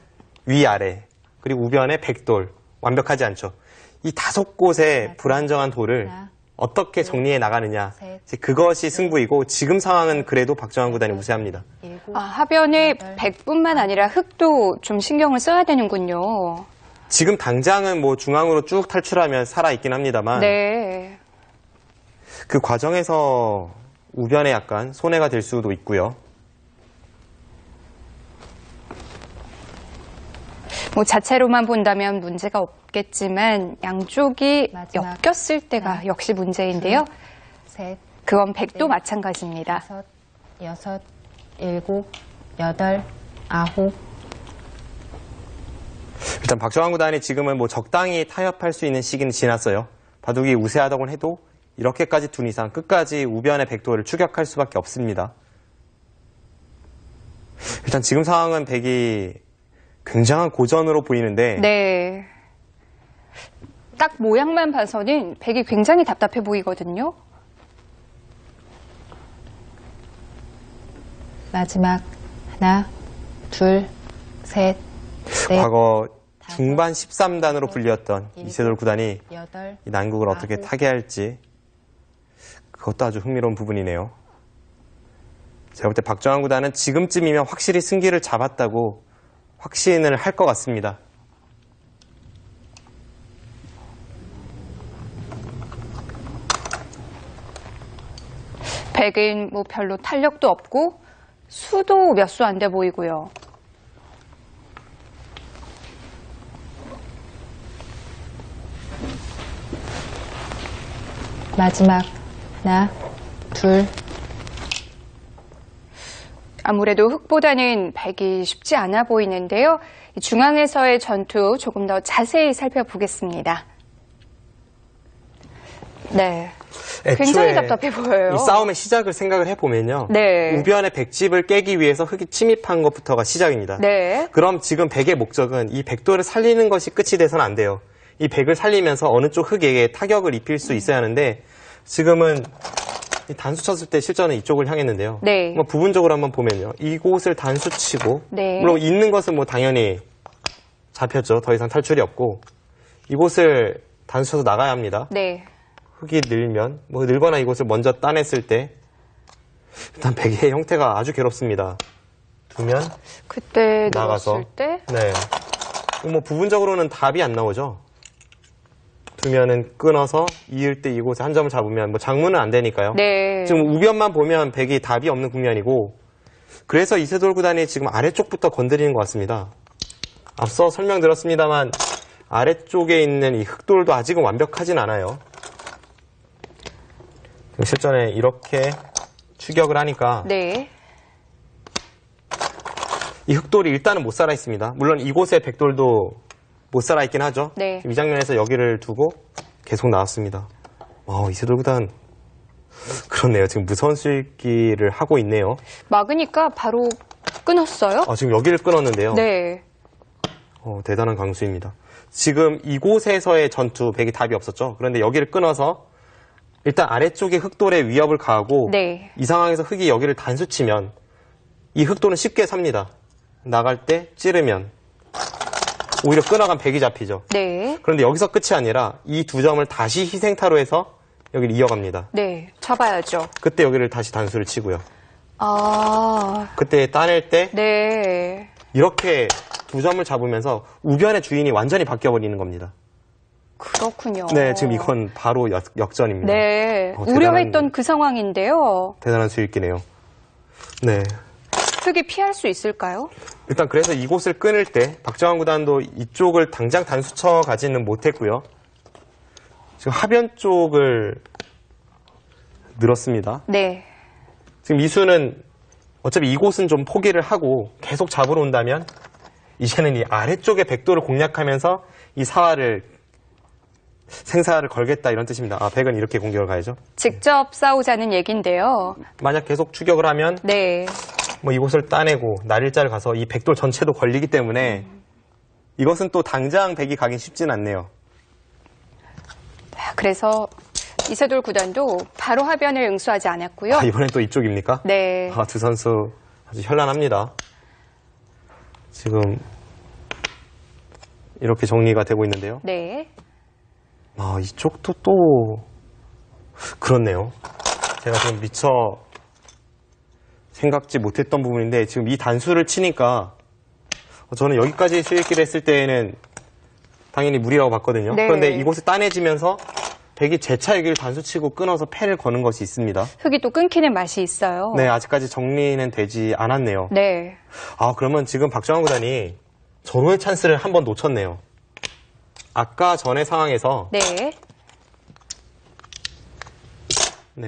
위아래 그리고 우변에 백돌 완벽하지 않죠. 이 5곳의 불안정한 돌을 어떻게 정리해 나가느냐 그것이 승부이고 지금 상황은 그래도 박정환 구단이 우세합니다. 하변에 100뿐만 아니라 흙도 좀 신경을 써야 되는군요. 지금 당장은 뭐 중앙으로 쭉 탈출하면 살아있긴 합니다만 네. 그 과정에서 우변에 약간 손해가 될 수도 있고요. 뭐 자체로만 본다면 문제가 없겠지만 양쪽이 마지막 엮였을 때가 역시 문제인데요. 셋, 그건 백도 마찬가지입니다. 다섯, 여섯, 일곱, 여덟, 아홉. 일단 박정환 구단이 지금은 뭐 적당히 타협할 수 있는 시기는 지났어요. 바둑이 우세하다고 해도 이렇게까지 둔 이상 끝까지 우변의 백도를 추격할 수밖에 없습니다. 일단 지금 상황은 백이 굉장한 고전으로 보이는데 네. 딱 모양만 봐서는 백이 굉장히 답답해 보이거든요. 마지막 하나, 둘, 셋, 넷, 과거 중반 13단으로 불렸던 이세돌 구단이 여덟, 이 난국을 어떻게 타개할지 그것도 아주 흥미로운 부분이네요. 제가 볼 때 박정환 구단은 지금쯤이면 확실히 승기를 잡았다고 확신을 할 것 같습니다. 백은 뭐 별로 탄력도 없고 수도 몇 수 안 돼 보이고요. 마지막 하나, 둘. 아무래도 흑보다는 백이 쉽지 않아 보이는데요. 중앙에서의 전투 조금 더 자세히 살펴보겠습니다. 네. 굉장히 답답해 보여요. 이 싸움의 시작을 생각을 해보면요. 네. 우변의 백집을 깨기 위해서 흑이 침입한 것부터가 시작입니다. 네. 그럼 지금 백의 목적은 이 백도를 살리는 것이 끝이 돼서는 안 돼요. 이 백을 살리면서 어느 쪽 흑에게 타격을 입힐 수 있어야 하는데 지금은 이 단수 쳤을 때 실전은 이쪽을 향했는데요. 네. 뭐 부분적으로 한번 보면요. 이곳을 단수 치고 네. 물론 있는 것은 뭐 당연히 잡혔죠. 더 이상 탈출이 없고 이곳을 단수 쳐서 나가야 합니다. 네. 흑이 늘면 뭐 늘거나 이곳을 먼저 따냈을 때 일단 백의 형태가 아주 괴롭습니다. 두면 그때 나가서 넣었을 때 네. 뭐 부분적으로는 답이 안 나오죠. 두면은 끊어서 이을 때 이곳에 한 점을 잡으면 뭐 장문은 안 되니까요. 네. 지금 우변만 보면 백이 답이 없는 국면이고 그래서 이세돌 구단이 지금 아래쪽부터 건드리는 것 같습니다. 앞서 설명드렸습니다만 아래쪽에 있는 이 흑돌도 아직은 완벽하진 않아요. 실전에 이렇게 추격을 하니까 네. 이 흑돌이 일단은 못 살아 있습니다. 물론 이곳에 백돌도 못 살아 있긴 하죠. 네. 이 장면에서 여기를 두고 계속 나왔습니다. 이세돌 구단 그렇네요. 지금 무서운 수익기를 하고 있네요. 막으니까 바로 끊었어요? 지금 여기를 끊었는데요. 네. 대단한 강수입니다. 지금 이곳에서의 전투 백이 답이 없었죠. 그런데 여기를 끊어서 일단 아래쪽에 흑돌의 위협을 가하고 네. 이 상황에서 흑이 여기를 단수치면 이 흑돌은 쉽게 삽니다. 나갈 때 찌르면 오히려 끊어간 백이 잡히죠. 네. 그런데 여기서 끝이 아니라 이 두 점을 다시 희생타로 해서 여기를 이어갑니다. 네. 잡아야죠. 그때 여기를 다시 단수를 치고요. 아. 그때 따낼 때 네. 이렇게 두 점을 잡으면서 우변의 주인이 완전히 바뀌어버리는 겁니다. 그렇군요. 네, 지금 이건 바로 역전입니다. 네. 대단한- 우려했던 그 상황인데요. 대단한 수익기네요. 네. 흑이 피할 수 있을까요? 일단 그래서 이곳을 끊을 때 박정환 구단도 이쪽을 당장 단수쳐 가지는 못했고요. 지금 하변 쪽을 늘었습니다. 네. 지금 이수는 어차피 이곳은 좀 포기를 하고 계속 잡으러 온다면 이제는 이 아래쪽의 백도를 공략하면서 이 사활을 생사를 걸겠다 이런 뜻입니다. 백은 이렇게 공격을 가야죠. 직접 싸우자는 얘긴데요. 만약 계속 추격을 하면 네. 뭐 이곳을 따내고 날일자를 가서 이 백돌 전체도 걸리기 때문에 이것은 또 당장 백이 가긴 쉽진 않네요. 그래서 이세돌 구단도 바로 하변을 응수하지 않았고요. 이번엔 또 이쪽입니까? 네. 두 선수 아주 현란합니다. 지금 이렇게 정리가 되고 있는데요. 네. 이쪽도 또 그렇네요. 제가 좀 미처 생각지 못했던 부분인데 지금 이 단수를 치니까 저는 여기까지 수익기를 했을 때에는 당연히 무리라고 봤거든요. 네. 그런데 이곳을 따내지면서 백이 재차 여기를 단수치고 끊어서 패를 거는 것이 있습니다. 흑이 또 끊기는 맛이 있어요. 네, 아직까지 정리는 되지 않았네요. 네. 그러면 지금 박정환 구단이 절호의 찬스를 한번 놓쳤네요. 아까 전의 상황에서 네.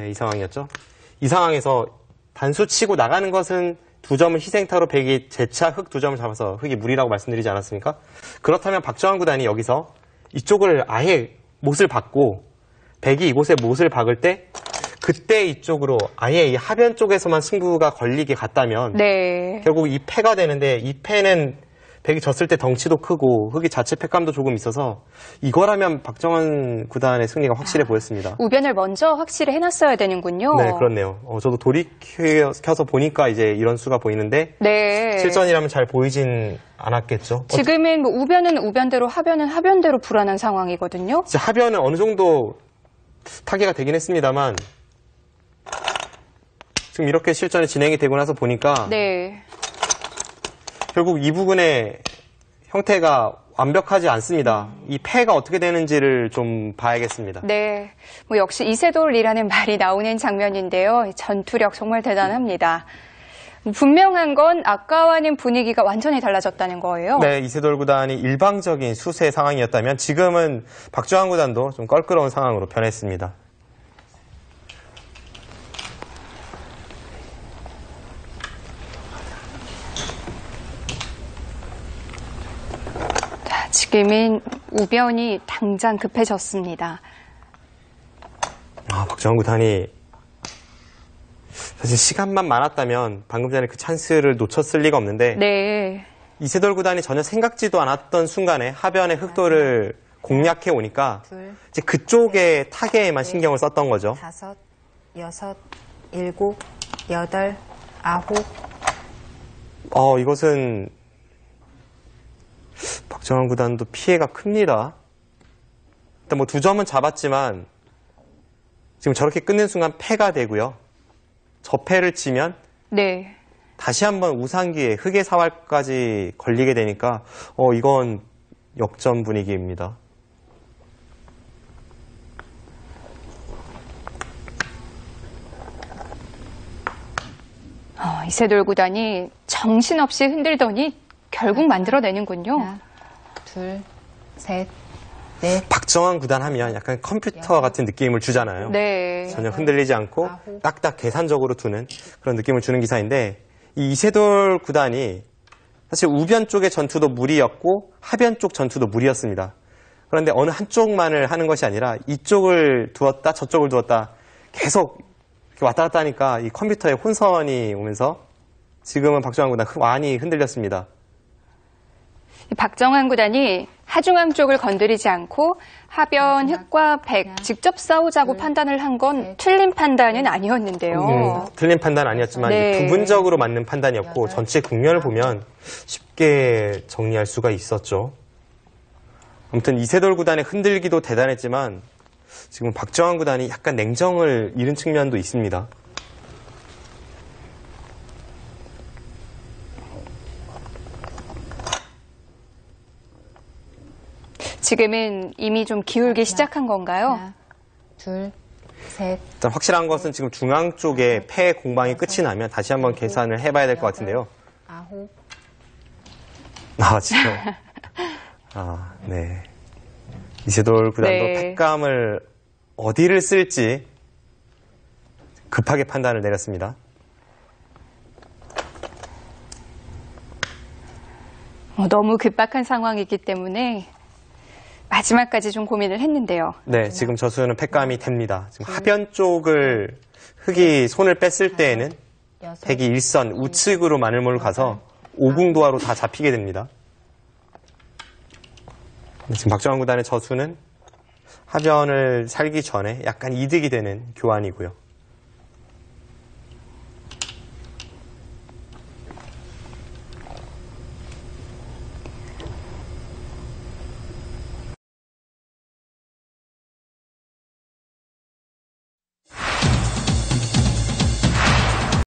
이 상황이었죠. 이 상황에서 단수 치고 나가는 것은 두 점을 희생타로 백이 재차 흑 두 점을 잡아서 흑이 무리라고 말씀드리지 않았습니까? 그렇다면 박정환 구단이 여기서 이쪽을 아예 못을 박고 백이 이곳에 못을 박을 때 그때 이쪽으로 아예 이 하변 쪽에서만 승부가 걸리게 갔다면 네. 결국 이 패가 되는데 이 패는 백이 졌을 때 덩치도 크고 흑이 자체 패감도 조금 있어서 이거라면 박정환 구단의 승리가 확실해 보였습니다. 우변을 먼저 확실히 해놨어야 되는군요. 네, 그렇네요. 저도 돌이켜서 보니까 이제 이런 수가 보이는데 네. 실전이라면 잘 보이진 않았겠죠. 지금은 뭐 우변은 우변대로 하변은 하변대로 불안한 상황이거든요. 이제 하변은 어느 정도 타개가 되긴 했습니다만 지금 이렇게 실전이 진행이 되고 나서 보니까 네. 결국 이 부분의 형태가 완벽하지 않습니다. 이 패가 어떻게 되는지를 좀 봐야겠습니다. 네. 뭐 역시 이세돌이라는 말이 나오는 장면인데요. 전투력 정말 대단합니다. 분명한 건 아까와는 분위기가 완전히 달라졌다는 거예요. 네, 이세돌 구단이 일방적인 수세 상황이었다면 지금은 박정환 구단도 좀 껄끄러운 상황으로 변했습니다. 지금은 우변이 당장 급해졌습니다. 박정환 구단이 사실 시간만 많았다면 방금 전에 그 찬스를 놓쳤을 리가 없는데 네. 이세돌 구단이 전혀 생각지도 않았던 순간에 하변의 흑도를 공략해 오니까 이제 그쪽의 타겟에만 신경을 썼던 거죠. 5, 6, 7, 8, 9. 이것은 박정환 구단도 피해가 큽니다. 일단 뭐 2점은 잡았지만 지금 저렇게 끝낸 순간 패가 되고요. 저 패를 치면 네. 다시 한번 우상기에 흑의 사활까지 걸리게 되니까 이건 역전 분위기입니다. 이세돌 구단이 정신없이 흔들더니 결국 만들어내는군요. 하나, 둘, 셋, 넷. 박정환 구단 하면 약간 컴퓨터 같은 느낌을 주잖아요. 네. 전혀 흔들리지 않고 딱딱 계산적으로 두는 그런 느낌을 주는 기사인데 이 이세돌 구단이 사실 우변 쪽의 전투도 무리였고 하변 쪽 전투도 무리였습니다. 그런데 어느 한쪽만을 하는 것이 아니라 이쪽을 두었다 저쪽을 두었다 계속 이렇게 왔다 갔다 하니까 이 컴퓨터에 혼선이 오면서 지금은 박정환 구단 많이 흔들렸습니다. 박정환 구단이 하중앙 쪽을 건드리지 않고 하변 흑과 백 직접 싸우자고 판단을 한 건 틀린 판단은 아니었는데요. 틀린 판단 아니었지만 네. 부분적으로 맞는 판단이었고 전체 국면을 보면 쉽게 정리할 수가 있었죠. 아무튼 이세돌 구단의 흔들기도 대단했지만 지금 박정환 구단이 약간 냉정을 잃은 측면도 있습니다. 지금은 이미 좀 기울기 시작한 건가요? 하나, 둘, 셋. 일단 확실한 것은 지금 중앙 쪽에 패 공방이 끝이 나면 다시 한번 계산을 해봐야 될 것 같은데요. 9. 지금. 네. 이세돌 구단도 네. 패감을 어디를 쓸지 급하게 판단을 내렸습니다. 너무 급박한 상황이기 때문에 마지막까지 좀 고민을 했는데요. 네, 지금 저수는 패감이 됩니다. 지금 하변 쪽을 흑이 손을 뺐을 때에는 백이 일선 우측으로 마늘몰을 가서 오궁도하로 다 잡히게 됩니다. 지금 박정환 구단의 저수는 하변을 살기 전에 약간 이득이 되는 교환이고요.